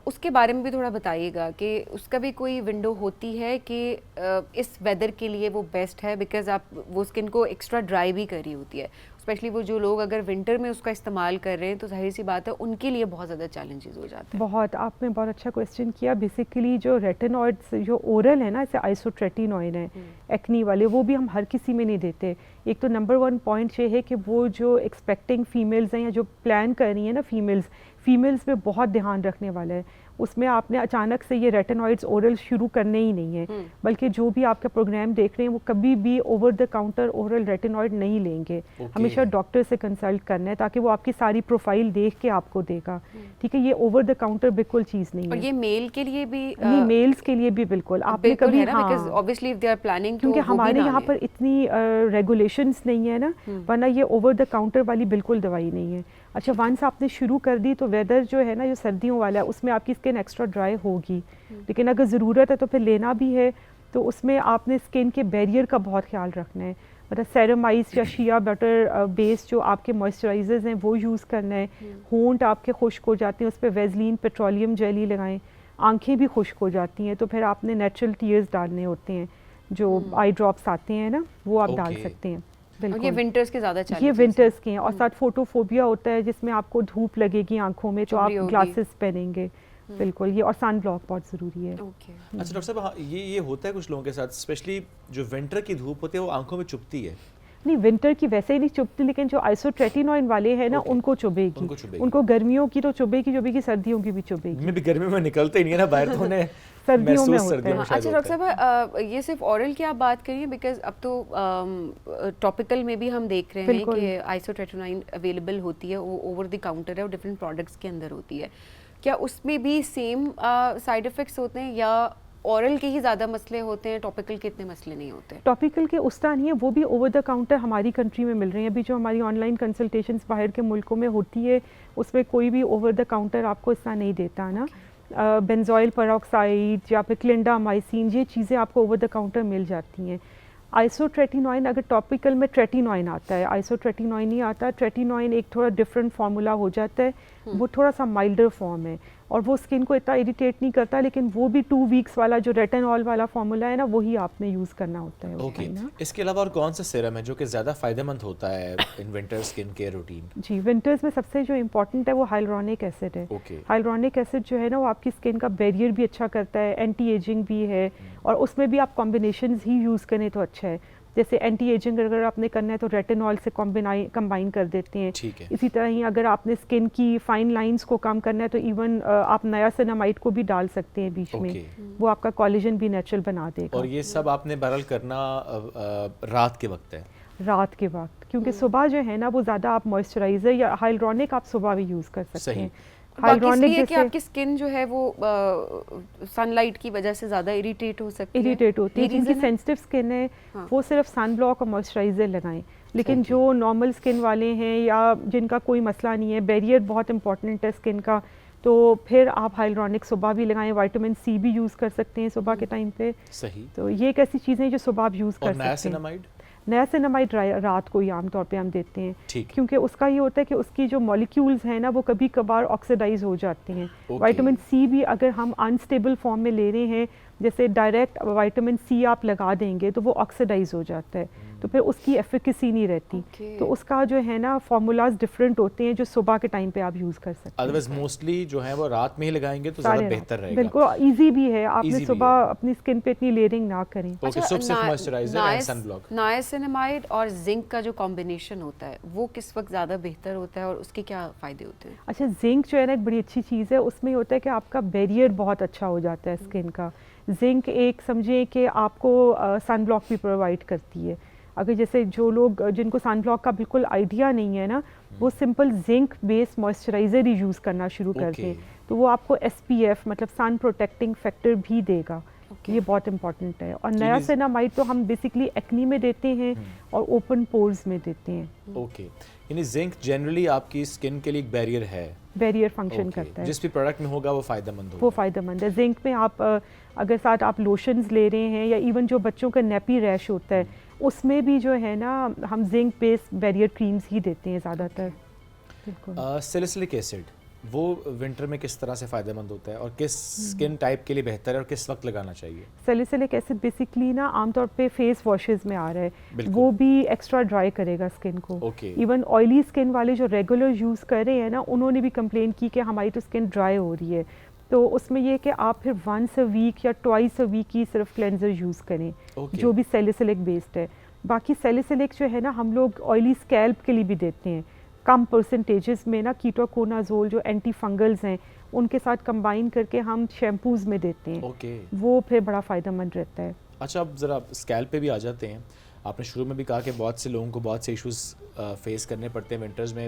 S1: اس کے بارے میں بھی تھوڑا بتائیے گا کہ اس کا بھی کوئی ونڈو ہوتی ہے کہ اس ویدر کے لیے وہ بیسٹ ہے, بیکاز آپ وہ اسکن کو ایکسٹرا ڈرائی بھی کر رہی ہوتی ہے, اسپیشلی وہ جو لوگ اگر ونٹر میں اس کا استعمال کر رہے ہیں تو ظاہر سی بات ہے ان کے لیے بہت زیادہ چیلنجز ہو جاتے ہیں.
S17: بہت, آپ نے بہت اچھا کویسچن کیا. بیسیکلی جو ریٹینوئڈس جو اورل ہے نا, جیسے آئسوٹریٹینوئن ہے ایکنی والے, وہ بھی ہم ہر کسی میں نہیں دیتے. ایک تو نمبر 1 پوائنٹ یہ ہے کہ وہ جو ایکسپیکٹنگ فیمیلز ہیں یا جو پلان کر رہی ہیں نا فیمیلز پہ بہت دھیان رکھنے والا ہے. اس میں آپ نے اچانک سے یہ ریٹینوئڈس اورل شروع کرنے ہی نہیں ہیں, بلکہ جو بھی آپ کا پروگرام دیکھ رہے ہیں وہ کبھی بھی اوور دا کاؤنٹر اورل ریٹینوئڈ نہیں لیں گے. ہمیشہ ڈاکٹر سے کنسلٹ کرنا ہے تاکہ وہ آپ کی ساری پروفائل دیکھ کے آپ کو دے گا. ٹھیک ہے, یہ اوور دا کاؤنٹر بالکل چیز نہیں ہے.
S1: اور یہ میل کے لیے بھی
S17: نہیں, میلز کے لیے بھی بالکل آپ نے کبھی,
S1: کیونکہ
S17: ہمارے یہاں پر اتنی ریگولیشنس نہیں ہے نا, ورنہ یہ اوور دا کاؤنٹر والی بالکل دوائی نہیں ہے. اچھا, ونس آپ نے شروع کر دی تو ویدر جو ہے نا جو سردیوں والا ہے اس میں آپ کی اسکن ایکسٹرا ڈرائی ہوگی, لیکن اگر ضرورت ہے تو پھر لینا بھی ہے تو اس میں آپ نے اسکن کے بیریئر کا بہت خیال رکھنا ہے. مطلب سیرامائز یا شیا بٹر بیس جو آپ کے موئسچرائزرز ہیں وہ یوز کرنا ہے. ہونٹ آپ کے خشک ہو جاتے ہیں, اس پہ ویزلین پیٹرولیم جیلی لگائیں. آنکھیں بھی خشک ہو جاتی ہیں تو پھر آپ نے نیچرل ٹیئرز ڈالنے ہوتے ہیں, جو آئی ڈراپس آتے ہیں نا وہ آپ ڈال سکتے ہیں.
S1: یہ ونٹرز کے زیادہ چیلنجز,
S17: یہ ونٹرز کے ہیں. اور ساتھ فوٹو فوبیا ہوتا ہے جس میں آپ کو دھوپ لگے گی آنکھوں میں تو آپ گلاسز پہنیں گے. بالکل, یہ اور سن بلاک بہت ضروری ہے.
S2: اچھا ڈاکٹر صاحب, یہ ہوتا ہے کچھ لوگوں کے ساتھ, اسپیشلی جو ونٹر کی دھوپ ہوتی ہے وہ آنکھوں میں چبھتی ہے.
S17: نہیں, ونٹر کی ویسے ہی نہیں چبھتی, لیکن جو آئسوٹریٹینوئن والے ہیں نا ان کو چبھے گی. ان کو گرمیوں کی تو چبھے گی, سردیوں کی بھی چبھے گی.
S2: میں بھی گرمیوں میں نکلتے ہی نہیں ہے نا باہر, تو انہیں
S17: سردیوں میں ہوتا ہے.
S1: اچھا ڈاکٹر صاحب, یہ صرف اورل کی آپ بات کریے, بیکاز اب تو ٹاپیکل میں بھی ہم دیکھ رہے ہیں کہ آئسوٹریٹینوئن اویلیبل ہوتی ہے, وہ اوور دی کاؤنٹر ہے اور ڈفرینٹ پروڈکٹس کے اندر ہوتی ہے. کیا اس میں بھی سیم سائیڈ افیکٹس ہوتے ہیں یا اورل کے ہی زیادہ مسئلے ہوتے ہیں, ٹاپیکل کے اتنے مسئلے نہیں ہوتے؟
S17: ٹاپیکل کے اس طرح نہیں ہے, وہ بھی اوور دا کاؤنٹر ہماری کنٹری میں مل رہے ہیں. ابھی جو ہماری آن لائن کنسلٹیشنز باہر کے ملکوں میں ہوتی ہے اس میں کوئی بھی اوور دا کاؤنٹر آپ کو اس طرح نہیں دیتا نا. بینزوئل پیروکسائڈ یا پھر کلینڈامائسین, یہ چیزیں آپ کو اوور دا کاؤنٹر مل جاتی ہیں. آئسوٹریٹینوئن اگر ٹاپیکل میں ٹریٹینوئن آتا ہے, آئسوٹریٹینوئن نہیں آتا. ٹریٹینوئن ایک تھوڑا ڈفرینٹ فارمولا ہو جاتا ہے, وہ تھوڑا سا مائلڈر فارم ہے اور وہ اسکن کو اتنا اریٹیٹ نہیں کرتا, لیکن وہ بھی 2 ویکس والا جو ریٹینول والا فارمولا ہے نا وہی آپ نے یوز کرنا ہوتا ہے.
S2: اوکے, اس کے علاوہ اور کون سا سیرم ہے جو کہ زیادہ فائدہ مند ہوتا ہے ان ونٹر اسکن کیئر روٹین؟
S17: جی, ونٹرز میں سب سے جو امپورٹنٹ ہے وہ ہائلورونک ایسڈ ہے. ہائلورونک ایسڈ جو ہے نا وہ آپ کی اسکن کا بیریئر بھی اچھا کرتا ہے, اینٹی ایجنگ بھی ہے, اور اس میں بھی آپ کمبینیشنز ہی یوز کریں تو اچھا ہے. جیسے اینٹی ایجنگ اگر آپ نے کرنا ہے تو ریٹینول سے کمبائن کر دیتے ہیں. اسی طرح ہی اگر آپ نے اسکن کی فائن لائنز کو کم کرنا ہے تو ایون آپ نیا سینامائڈ کو بھی ڈال سکتے ہیں بیچ میں, وہ آپ کا کولیجن بھی نیچرل بنا دے گا.
S2: اور یہ سب آپ نے بہرحال کرنا رات کے وقت ہے؟
S17: رات کے وقت, کیونکہ صبح جو ہے نا وہ زیادہ آپ موئسچرائزر یا ہائلورونک آپ صبح بھی یوز کر سکتے ہیں.
S1: ہائلورونک ہے کہ آپ کی اسکن جو ہے وہ سن لائٹ کی وجہ سے زیادہ اریٹیٹ ہو سکتی ہے,
S17: اریٹیٹ ہوتی ہے. جن کی سینسٹیو اسکن ہے وہ صرف سن بلاک اور موئسچرائزر لگائیں, لیکن جو نارمل اسکن والے ہیں یا جن کا کوئی مسئلہ نہیں ہے, بیریئر بہت امپورٹنٹ ہے اسکن کا, تو پھر آپ ہائلورونک صبح بھی لگائیں. وائٹامن سی بھی یوز کر سکتے ہیں صبح کے ٹائم پہ.
S2: صحیح.
S17: تو یہ ایک ایسی چیزیں جو صبح آپ یوز کر سکتے ہیں. نیا سینامائڈ رات کو ہی عام طور پہ ہم دیتے ہیں, کیونکہ اس کا یہ ہوتا ہے کہ اس کی جو مالیکیولز ہیں نا وہ کبھی کبھار آکسیڈائز ہو جاتے ہیں. وائٹامن سی بھی اگر ہم انسٹیبل فارم میں لے رہے ہیں, جیسے ڈائریکٹ وائٹامن سی آپ لگا دیں گے تو وہ آکسیڈائز ہو جاتا ہے, تو پھر اس کی ایفیکیسی نہیں رہتی. تو اس کا جو ہے نا فارمولاز ڈفرینٹ ہوتے ہیں جو صبح کے ٹائم پہ آپ یوز کر سکتے ہیں.
S2: ادروائز موسٹلی جو ہے وہ رات میں ہی لگائیں گے تو زیادہ بہتر رہے گا.
S17: بالکل ایزی بھی ہے, آپ نے صبح اپنی اسکن پہ اتنی لیئرنگ نہ کریں.
S1: نائاسینامائڈ اور زنک کا جو کمبینیشن ہوتا ہے وہ کس وقت زیادہ بہتر ہوتا ہے اور اس کے کیا فائدے ہوتے ہیں؟
S17: اچھا, زنک جو ہے نا ایک بڑی اچھی چیز ہے, اس میں ہوتا ہے کہ آپ کا بیریئر بہت اچھا ہو جاتا ہے اسکن کا. زنک ایک سمجھیں کہ آپ کو سن بلاک بھی پرووائڈ کرتی ہے. اگر جیسے جو لوگ جن کو سن بلاک کا بالکل آئیڈیا نہیں ہے نا, وہ سمپل زنک بیس موئسچرائزر ہی یوز کرنا شروع کر دیں تو وہ آپ کو SPF مطلب سن پروٹیکٹنگ فیکٹر بھی دے گا. یہ بہت امپورٹنٹ ہے. اور نیا سینامائڈ تو ہم بیسکلی ایکنی میں دیتے ہیں اور اوپن پورز میں دیتے ہیں.
S2: اوکے, یعنی زنک جنرلی آپ کی اسکن کے لیے ایک بیریئر ہے,
S17: بیریئر فنکشن کرتا ہے.
S2: جس بھی پروڈکٹ میں ہوگا وہ فائدہ مند ہوگا.
S17: وہ فائدہ مند ہے. زنک میں آپ اگر ساتھ آپ لوشنز لے رہے ہیں یا ایون جو بچوں کا نیپی ریش ہوتا ہے اس میں بھی جو ہے نا ہم زنک بیس بیریئر کریمز ہی دیتے ہیں زیادہ تر.
S2: سیلیسلک ایسڈ وہ ونٹر میں کس طرح سے فائدہ مند ہوتا ہے اور کس اسکن ٹائپ کے لیے بہتر ہے اور کس وقت لگانا چاہیے؟
S17: سیلیسلک ایسڈ بیسکلی نا عام طور پہ فیس واشز میں آ رہا ہے, وہ بھی ایکسٹرا ڈرائی کرے گا اسکن کو. ایون آئلی اسکن والے جو ریگولر یوز کر رہے ہیں نا, انہوں نے بھی کمپلین کی کہ ہماری تو اسکن ڈرائی ہو رہی ہے. تو اس میں یہ کہ آپ پھر ونس اے ویک یا ٹوائس اے ویک کی صرف کلینزر یوز کریں جو بھی سیلیسلک بیسڈ ہے. باقی سیلیسلک جو ہے نا ہم لوگ آئلی اسکیلپ کے لیے بھی دیتے ہیں کم پرسنٹیجز میں نا. کیٹوکونازول جو اینٹی فنگلز ہیں ان کے ساتھ کمبائن کر کے ہم شیمپوز میں دیتے ہیں, وہ پھر بڑا فائدہ مند رہتا ہے.
S2: اچھا, اب ذرا اسکیلپ پہ بھی آ جاتے ہیں. آپ نے شروع میں بھی کہا کہ بہت سے لوگوں کو بہت سے ایشوز فیس کرنے پڑتے ہیں ونٹرز میں.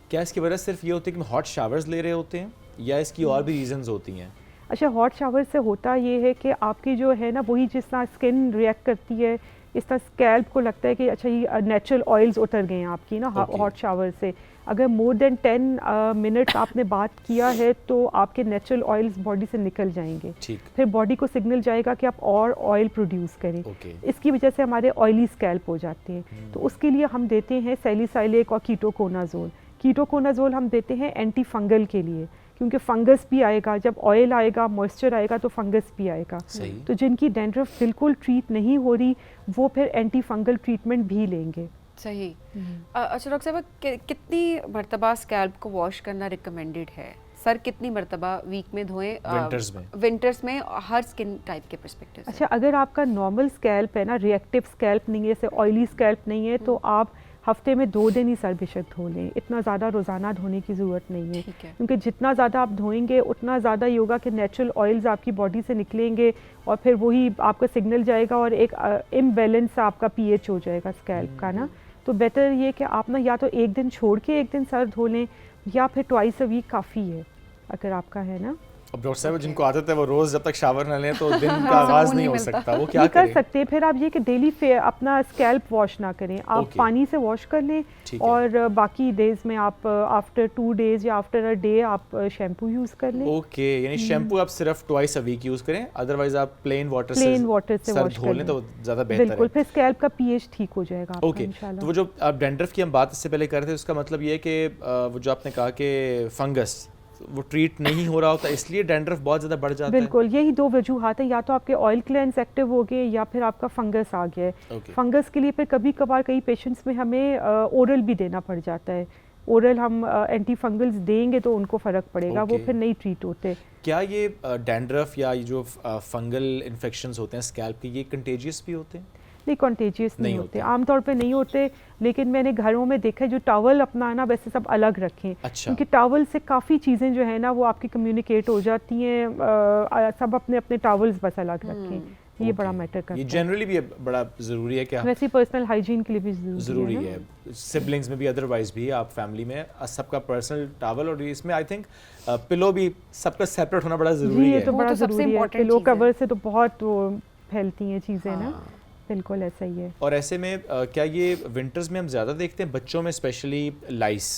S2: کیا اس کی وجہ صرف یہ ہوتی ہے کہ ہاٹ شاورز لے رہے ہوتے ہیں یا اس کی اور بھی ریزنز ہوتی ہیں؟
S17: اچھا, ہاٹ شاور سے ہوتا یہ ہے کہ آپ کی جو ہے نا وہی جس طرح اسکن ریئیکٹ کرتی ہے اس طرح اسکیلپ کو لگتا ہے کہ اچھا یہ نیچرل آئلز اتر گئے ہیں آپ کی نا ہاٹ شاور سے. اگر مور دین 10 منٹ آپ نے بات کیا ہے تو آپ کے نیچرل آئلز باڈی سے نکل جائیں گے, پھر باڈی کو سگنل جائے گا کہ آپ اور آئل پروڈیوس کریں. اس کی وجہ سے ہمارے آئلی اسکیلپ ہو جاتے ہیں. تو اس کے لیے ہم دیتے ہیں سیلیسائلیک اور کیٹوکونازول. کیٹوکونازول ہم دیتے ہیں اینٹی فنگل کے لیے, کیونکہ فنگس بھی آئے گا, جب آئل آئے گا موئسچر آئے گا تو فنگس بھی آئے گا. تو جن کی ڈینڈرف بالکل ٹریٹ نہیں ہو رہی وہ پھر اینٹی فنگل ٹریٹمنٹ بھی لیں گے.
S1: صحیح. اچھا ڈاکٹر صاحب, کتنی مرتبہ اسکیلپ کو واش کرنا ریکمینڈیڈ ہے؟ سر کتنی مرتبہ ویک میں دھوئیں ونٹرز میں ہر اسکن ٹائپ کے پرسپیکٹو سے؟
S17: اچھا, اگر آپ کا نارمل اسکیلپ ہے نا, ریئیکٹیو اسکیلپ نہیں ہے, جیسے آئلی اسکیلپ نہیں ہے, تو آپ ہفتے میں 2 دن ہی سر بے شک دھو لیں. اتنا زیادہ روزانہ دھونے کی ضرورت نہیں ہے, کیونکہ جتنا زیادہ آپ دھوئیں گے اتنا زیادہ یہ ہوگا کہ نیچرل آئلز آپ کی باڈی سے نکلیں گے اور پھر وہی آپ کا سگنل جائے گا اور ایک امبیلنس آپ کا پی ایچ ہو جائے گا اسکیلپ کا نا. تو بیٹر یہ کہ آپ نا یا تو ایک دن چھوڑ کے ایک دن سر دھو لیں یا پھر ٹوائس اے ویک کافی ہے اگر آپ کا ہے نا.
S2: اب ڈاکٹر صاحب جن کو عادت ہے وہ روز جب تک شاور نہ لیں تو دن کا آغاز نہیں ہو سکتا, وہ کیا
S17: کر سکتے ہیں؟ پھر آپ یہ کہ ڈیلی اپنا اسکیلپ واش نہ کریں, آپ پانی سے واش کر لیں اور باقی ڈیز میں آپ آفٹر 2 days یا آفٹر اے ڈے آپ شیمپو یوز کر لیں.
S2: اوکے, یعنی شیمپو آپ صرف ٹوائس اے ویک یوز کریں, ادروائز آپ پلین واٹر سے
S17: واش
S2: دھو لیں تو زیادہ بہتر ہے.
S17: بالکل, پھر اسکیلپ کا پی ایچ ٹھیک ہو جائے گا.
S2: اوکے, تو وہ جو آپ ڈینڈرف کی ہم بات اس سے پہلے کر رہے تھے, اس کا مطلب یہ ہے کہ وہ جو آپ نے کہا کہ فنگس وہ ٹریٹ نہیں ہو رہا ہوتا اس لیے ڈینڈرف بہت زیادہ بڑھ جاتا ہے.
S17: بالکل, یہی 2 وجوہات ہیں, یا تو آپ کے آئل کلینز ایکٹیو ہو گئے یا پھر آپ کا فنگس آ گیا ہے. فنگس کے لیے پھر کبھی کبھار کئی پیشنٹس میں ہمیں اورل بھی دینا پڑ جاتا ہے. اورل ہم اینٹی فنگلز دیں گے تو ان کو فرق پڑے گا, وہ پھر نہیں ٹریٹ ہوتے.
S2: کیا یہ ڈینڈرف یا یہ جو فنگل انفیکشنز ہوتے ہیں اسکیلپ کے, یہ کنٹیجیس بھی ہوتے ہیں؟
S17: نہیں, کنٹیجیس نہیں ہوتے, عام طور پہ نہیں ہوتے, لیکن میں نے گھروں میں دیکھا ہے جو ٹاول اپنا نا ویسے سب الگ رکھیں, کیونکہ ٹاول سے کافی چیزیں جو ہے نا وہ آپ کی کمیونیکیٹ ہو جاتی ہیں. سب اپنے اپنے ٹاولز بس الگ رکھیں, یہ بڑا میٹر کرتا ہے.
S2: یہ جنرلی بھی بڑا ضروری ہے کہ
S17: ویسے پرسنل ہائیجین کے لیے بھی
S2: ضروری ہے, سبلنگز میں بھی ادروائز بھی آپ فیملی میں سب کا پرسنل ٹاول, اور اس میں آئی تھنک پلو بھی سب کا سیپریٹ ہونا بڑا ضروری ہے.
S17: یہ تو بڑا ضروری ہے, پلو کور سے تو بہت پھیلتی ہیں چیزیں نا. بالکل ایسا ہی ہے.
S2: اور ایسے میں کیا یہ ونٹرز میں ہم زیادہ دیکھتے ہیں بچوں میں اسپیشلی لائس,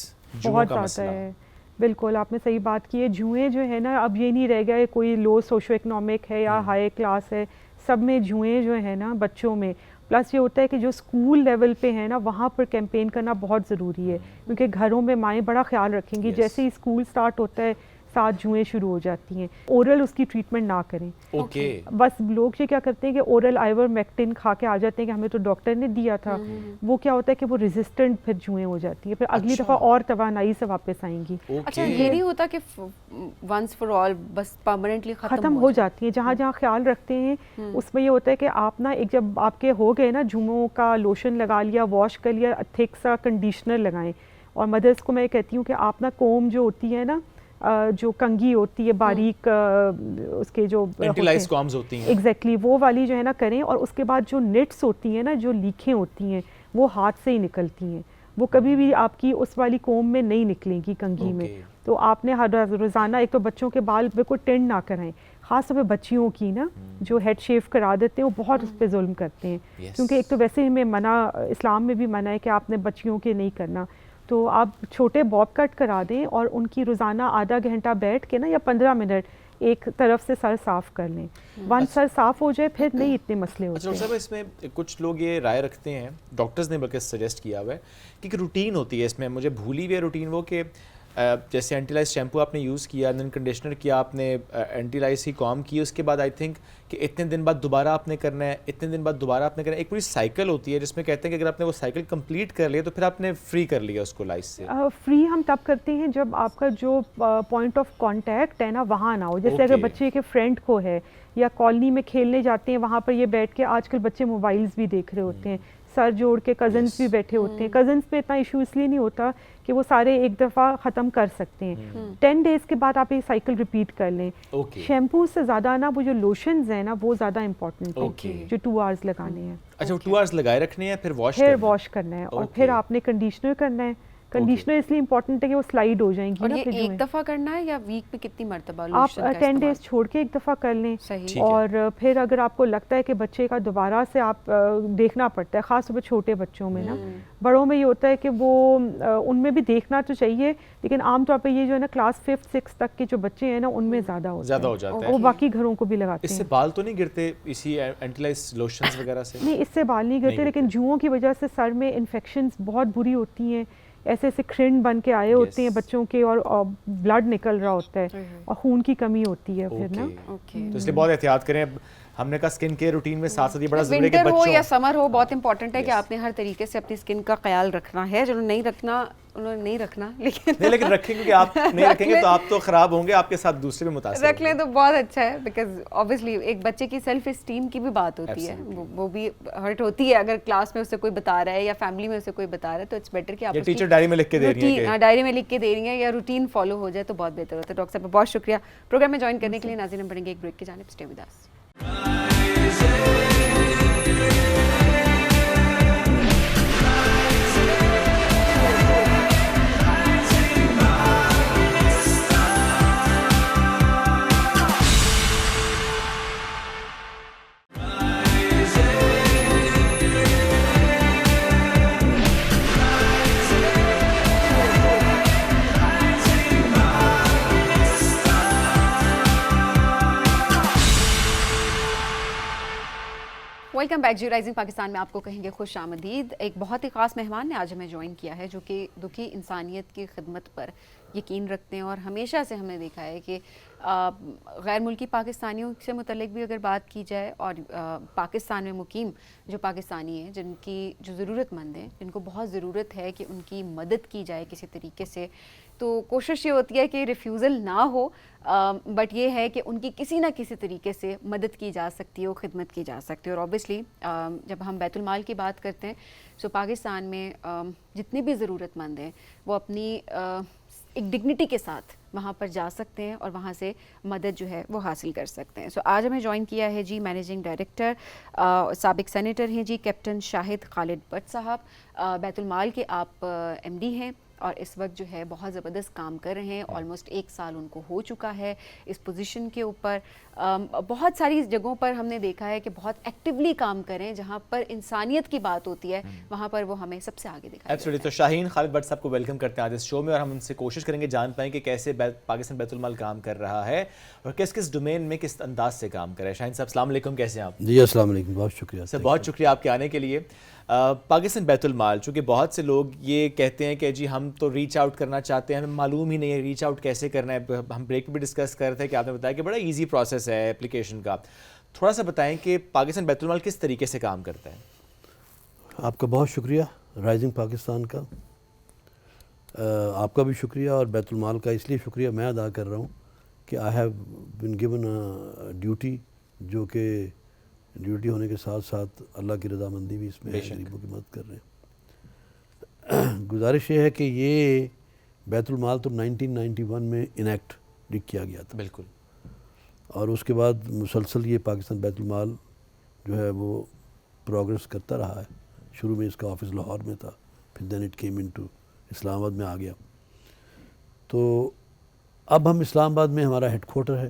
S17: بہت آتا ہے. بالکل آپ نے صحیح بات کی ہے. جوئیں جو ہے نا اب یہ نہیں رہ گیا کوئی لو سوشو اکنامک ہے یا ہائی کلاس ہے, سب میں جوئیں جو ہے نا بچوں میں. پلس یہ ہوتا ہے کہ جو اسکول لیول پہ ہے نا وہاں پر کیمپین کرنا بہت ضروری ہے, کیونکہ گھروں میں مائیں بڑا خیال رکھیں گی. جیسے ہی اسکول سٹارٹ ہوتا ہے 7 جوئیں شروع ہو جاتی ہیں. اورل اس کی ٹریٹمنٹ نہ کریں. بس لوگ یہ کیا کرتے ہیں کہ اورل آئیورمیکٹن کھا کے آ جاتے ہیں کہ ہمیں تو ڈاکٹر نے دیا تھا. وہ کیا ہوتا ہے کہ وہ ریزسٹنٹ پھر جوئیں ہو جاتی ہیں, پھر اگلی دفعہ اور توانائی سے واپس آئیں گی.
S1: اچھا, یہ نہیں ہوتا کہ ونس فار آل بس پرماننٹلی
S17: ختم ہو جاتی ہیں. جہاں جہاں خیال رکھتے ہیں اس میں یہ ہوتا ہے کہ آپ نا ایک جب آپ کے ہو گئے نا جوئوں کا لوشن لگا لیا, واش کر لیا, تھک سا کنڈیشنر لگائیں. اور مدرس کو میں کہتی ہوں کہ آپ نا کوم جو ہوتی ہے نا, جو کنگھی ہوتی ہے باریک, اس کے جو
S2: اینٹیلائز کامز ہوتی ہیں,
S17: ایگزیکٹلی وہ والی جو ہے نا کریں. اور اس کے بعد جو نٹس ہوتی ہیں نا, جو لیکھیں ہوتی ہیں وہ ہاتھ سے ہی نکلتی ہیں, وہ کبھی بھی آپ کی اس والی کوم میں نہیں نکلیں گی کنگھی میں. تو آپ نے روزانہ ایک تو بچوں کے بال بالکل ٹینڈ نہ کرائیں, خاص طور پہ بچیوں کی نا جو ہیڈ شیو کرا دیتے ہیں وہ بہت اس پہ ظلم کرتے ہیں. کیونکہ ایک تو ویسے ہمیں منع, اسلام میں بھی منع ہے کہ آپ نے بچیوں کے نہیں کرنا. تو آپ چھوٹے باب کٹ کرا دیں اور ان کی روزانہ آدھا گھنٹہ بیٹھ کے نا یا 15 منٹ ایک طرف سے سر صاف کر لیں. ون سر صاف ہو جائے پھر نہیں اتنے مسئلے ہوتے
S2: اچھا ڈاکٹر صاحب اس میں کچھ لوگ یہ رائے رکھتے ہیں, ڈاکٹرز نے بلکہ سجیسٹ کیا ہوا ہے کہ ایک روٹین ہوتی ہے اس میں, مجھے بھولی ہوئی ہے روٹین وہ کہ جیسے اینٹی لائز شیمپو آپ نے یوز کیا, دین کنڈیشنر کیا آپ نے, اینٹی لائز کی کام کی, اس کے بعد آئی تھنک کہ اتنے دن بعد دوبارہ آپ نے کرنا ہے, اتنے دن بعد دوبارہ آپ نے کرنا ہے, ایک پوری سائیکل ہوتی ہے جس میں کہتے ہیں کہ اگر آپ نے وہ سائیکل کمپلیٹ کر لیا تو پھر آپ نے فری کر لیا اس کو لائز سے.
S17: فری ہم تب کرتے ہیں جب آپ کا جو پوائنٹ آف کانٹیکٹ ہے نا وہاں نہ ہو. جیسے اگر بچے کے فرینڈ کو ہے یا کالونی میں کھیلنے جاتے ہیں وہاں پر یہ بیٹھ کے, آج کل بچے موبائلز بھی دیکھ رہے ہوتے ہیں, سر جوڑ کے کزنس بھی بیٹھے ہوتے ہیں. کزنس پہ اتنا ایشو اس لیے نہیں ہوتا کہ وہ سارے ایک دفعہ ختم کر سکتے ہیں. 10 days کے بعد آپ یہ سائیکل ریپیٹ کر لیں. شیمپو سے زیادہ نا وہ جو لوشنز ہیں نا وہ زیادہ امپورٹنٹ ہیں جو 2 hours لگانے ہیں.
S2: اچھا 2 hours لگائے رکھنے ہیں, پھر
S17: واش کرنا ہے, اور پھر آپ نے کنڈیشنر کرنا ہے. کنڈیشنر اس لیے امپورٹنٹ ہے کہ وہ سلائڈ ہو جائیں گی.
S1: اور یہ ایک دفعہ کرنا ہے یا ویک میں کتنی مرتبہ
S17: آپ 10 days چھوڑ کے ایک دفعہ کر لیں. اور پھر اگر آپ کو لگتا ہے کہ بچے کا دوبارہ سے آپ دیکھنا پڑتا ہے, خاص طور پہ چھوٹے بچوں میں نا, بڑوں میں یہ ہوتا ہے کہ وہ ان میں بھی دیکھنا تو چاہیے, لیکن عام طور پہ یہ جو ہے نا کلاس 5th 6th تک کے جو بچے ہیں نا ان میں زیادہ ہو جاتا ہے, وہ باقی گھروں کو بھی لگاتے ہیں.
S2: اس سے بال تو نہیں گرتے اسی اینٹی لائز لوشنز وغیرہ سے؟
S17: نہیں, اس سے بال نہیں گرتے, لیکن جوؤں کی وجہ سے سر میں انفیکشنز بہت بری ہوتی ہیں. ایسے ایسے کھرن بن کے آئے ہوتے ہیں بچوں کے, اور بلڈ نکل رہا ہوتا ہے اور خون کی کمی ہوتی ہے پھر نا.
S2: تو اس لیے بہت احتیاط کریں. ہم نے کہا اسکن کیئر روٹین میں ساتھ ساتھ یہ بڑا ضروری ہے کہ
S1: ونٹر ہو
S2: بچوں
S1: یا سمر ہو, بہت امپورٹنٹ ہے کہ آپ نے ہر طریقے سے اپنی اسکن کا خیال رکھنا ہے. جنہوں نے نہیں رکھنا انہوں نے نہیں رکھنا,
S2: لیکن رکھیں, کیونکہ آپ نہیں رکھیں گے تو آپ تو خراب ہوں گے, آپ کے ساتھ دوسرے بھی متاثر
S1: رکھ لیں تو بہت اچھا ہے. بیکاز آبویسلی ایک بچے کی سیلف اسٹیم کی بھی بات ہوتی ہے, وہ بھی ہرٹ ہوتی ہے اگر کلاس میں اسے کوئی بتا رہا ہے یا فیملی میں اسے کوئی بتا رہا ہے. تو اٹس بیٹر کہ آپ
S2: ٹیچر ڈائری میں لکھ کے دے رہی ہیں,
S1: ڈائری میں لکھ کے دے رہی ہیں یا روٹین فالو ہو جائے تو بہت بہتر ہوتا ہے. ڈاکٹر صاحب بہت شکریہ پروگرام میں جوائن کرنے کے لیے. ناظرین ہم بڑھیں گے ایک بریک کی جانب. Stay with us. Welcome back. جی رائزنگ پاکستان میں آپ کو کہیں گے خوش آمدید. ایک بہت ہی خاص مہمان نے آج ہمیں جوائن کیا ہے جو کہ دکھی انسانیت کی خدمت پر یقین رکھتے ہیں, اور ہمیشہ سے ہم نے دیکھا ہے کہ غیر ملکی پاکستانیوں سے متعلق بھی اگر بات کی جائے, اور پاکستان میں مقیم جو پاکستانی ہیں جن کی جو ضرورت مند ہیں, جن کو بہت ضرورت ہے کہ ان کی مدد کی جائے کسی طریقے سے, تو کوشش یہ ہوتی ہے کہ ریفیوزل نہ ہو, بٹ یہ ہے کہ ان کی کسی نہ کسی طریقے سے مدد کی جا سکتی ہے, خدمت کی جا سکتی ہے. اور اوبیسلی جب ہم بیت المال کی بات کرتے ہیں تو پاکستان میں جتنے بھی ضرورت مند ہیں وہ اپنی ایک ڈگنیٹی کے ساتھ وہاں پر جا سکتے ہیں اور وہاں سے مدد جو ہے وہ حاصل کر سکتے ہیں. سو آج ہمیں جوائن کیا ہے جی مینیجنگ ڈائریکٹر, سابق سینیٹر ہیں جی کیپٹن شاہد خالد بٹ صاحب. بیت المال کے آپ ایم ڈی ہیں اور اس وقت جو ہے بہت زبردست کام کر رہے ہیں. آلموسٹ 1 سال ان کو ہو چکا ہے اس پوزیشن کے اوپر. بہت ساری جگہوں پر ہم نے دیکھا ہے کہ بہت ایکٹیولی کام کریں, جہاں پر انسانیت کی بات ہوتی ہے وہاں پر وہ ہمیں سب سے آگے دکھائی.
S2: ایبسلیٹلی. تو شاہین خالد بٹ صاحب کو ویلکم کرتے ہیں آج اس شو میں, اور ہم ان سے کوشش کریں گے جان پائیں کہ کیسے پاکستان بیت المال کام کر رہا ہے اور کس کس ڈومین میں کس انداز سے کام کر رہا ہے. شاہین صاحب السلام علیکم, کیسے ہیں آپ؟
S18: جی السلام علیکم, بہت شکریہ
S2: سر, بہت شکریہ آپ کے آنے کے لیے. پاکستان بیت المال, چونکہ بہت سے لوگ یہ کہتے ہیں کہ جی ہم تو ریچ آؤٹ کرنا چاہتے ہیں, ہمیں معلوم ہی نہیں ہے ریچ آؤٹ کیسے کرنا ہے. ہم بریک بھی ڈسکس کر رہے تھے کہ آپ نے بتایا کہ بڑا ایزی پروسیس ہے اپلیکیشن کا. تھوڑا سا بتائیں کہ پاکستان بیت المال کس طریقے سے کام کرتا ہے.
S18: آپ کا بہت شکریہ, رائزنگ پاکستان کا آپ کا بھی شکریہ, اور بیت المال کا اس لیے شکریہ میں ادا کر رہا ہوں کہ I have been given duty, جو کہ ڈیوٹی ہونے کے ساتھ ساتھ اللہ کی رضامندی بھی اس میں غریبوں کی مدد کر رہے ہیں. گزارش یہ ہے کہ یہ بیت المال تو 1991 میں انیکٹ کیا گیا تھا
S2: بالکل,
S18: اور اس کے بعد مسلسل یہ پاکستان بیت المال جو ہے وہ پروگرس کرتا رہا ہے. شروع میں اس کا آفس لاہور میں تھا, پھر دین اٹ کیم انٹو اسلام آباد میں آ گیا. تو اب ہم اسلام آباد میں ہمارا ہیڈ کوارٹر ہے.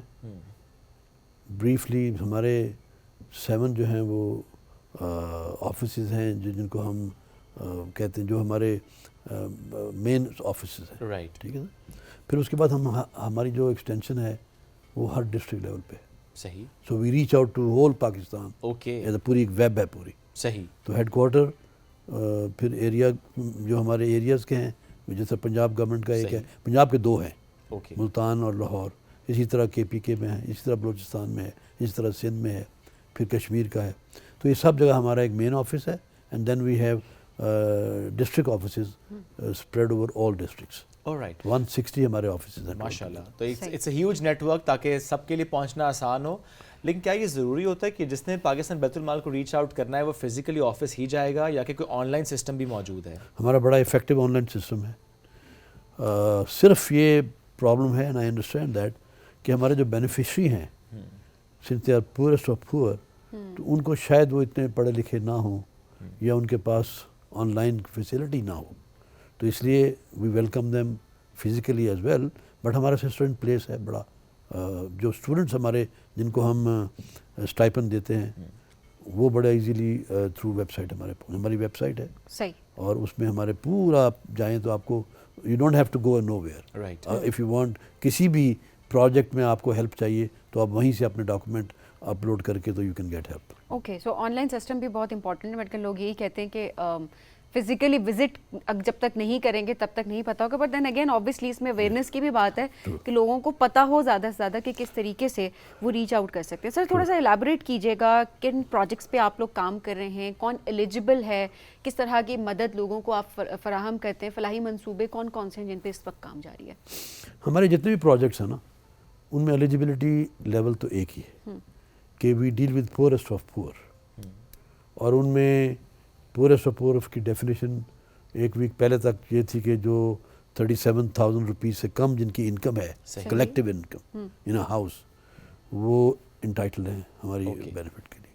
S18: بریفلی ہمارے 7 جو ہیں وہ آفیسز ہیں جن کو ہم کہتے ہیں, جو ہمارے مین آفیسز ہیں,
S2: رائٹ,
S18: ٹھیک ہے نا. پھر اس کے بعد ہماری جو ایکسٹینشن ہے وہ ہر ڈسٹرکٹ لیول پہ.
S2: صحیح.
S18: So we reach out to whole Pakistan.
S2: Okay.
S18: پوری ایک ویب ہے پوری.
S2: صحیح.
S18: تو ہیڈ کوارٹر پھر ایریا جو ہمارے ایریاز کے ہیں, جیسے پنجاب گورنمنٹ کا ایک ہے, پنجاب کے 2 ہیں, ملتان اور لاہور, اسی طرح KPK میں ہے, اسی طرح بلوچستان میں ہے, اسی طرح سندھ میں ہے, پھر کشمیر کا ہے. تو یہ سب جگہ ہمارا ایک مین آفس ہے. And then we have district offices spread over all districts.
S2: Alright.
S18: 160 ہمارے آفیسز ہیں
S2: ماشاء اللہ. تو it's a huge network تاکہ سب کے لیے پہنچنا آسان ہو. لیکن کیا یہ ضروری ہوتا ہے کہ جس نے پاکستان بیت المال کو ریچ آؤٹ کرنا ہے وہ فزیکلی آفس ہی جائے گا, یا کہ کوئی آن لائن سسٹم بھی موجود ہے؟
S18: ہمارا بڑا افیکٹو آن لائن سسٹم ہے. صرف یہ پرابلم ہے, اینڈ آئی انڈرسٹینڈ دیٹ, کہ ہمارے جو بینیفیشری ہیں since they are poorest of poor, تو ان کو شاید وہ اتنے پڑھے لکھے نہ ہوں یا ان کے پاس آن لائن فیسلٹی نہ ہو. تو اس لیے we welcome them physically as well. But ہمارا سسٹم ان پلیس ہے بڑا. جو اسٹوڈنٹس ہمارے جن کو ہم اسٹائپن دیتے ہیں وہ بڑا ایزیلی تھرو ویب سائٹ ہماری ویب سائٹ ہے.
S1: صحیح.
S18: اور اس میں ہمارے پورا آپ جائیں تو آپ کو you don't have to go nowhere.
S2: Right.
S18: If you want کسی بھی پروجیکٹ میں آپ کو ہیلپ چاہیے تو آپ وہیں سے اپنے ڈاکومنٹ اپلوڈ کر کے تو you can get help.
S1: Okay. So online system بھی بہت امپورٹنٹ ہے. بٹ لوگ یہی کہتے ہیں کہ فزیکلی وزٹ جب تک نہیں کریں گے تب تک نہیں پتہ ہوگا. بٹ دین اگین آبویسلی اس میں اویئرنیس کی بھی بات ہے کہ لوگوں کو پتہ ہو زیادہ سے زیادہ کہ کس طریقے سے وہ ریچ آؤٹ کر سکتے ہیں. سر تھوڑا سا الیبوریٹ کیجیے گا, کن پروجیکٹس پہ آپ لوگ کام کر رہے ہیں, کون ایلیجیبل ہے, کس طرح کی مدد لوگوں کو آپ فراہم کرتے ہیں, فلاحی منصوبے کون کون سے ہیں جن پہ اس وقت کام جاری ہے؟
S18: ہمارے جتنے بھی پروجیکٹس ہیں نا ان میں ایلیجیبلٹی لیول تو ایک ہی ہے کہ we deal with poorest of poor. اور ان میں پورسٹ آف پور کی ڈیفینیشن ایک ویک پہلے تک یہ تھی کہ جو 37,000 روپیز سے کم جن کی انکم ہے, collective income in a house, وہ انٹائٹل ہیں ہماری بینیفٹ کے لیے.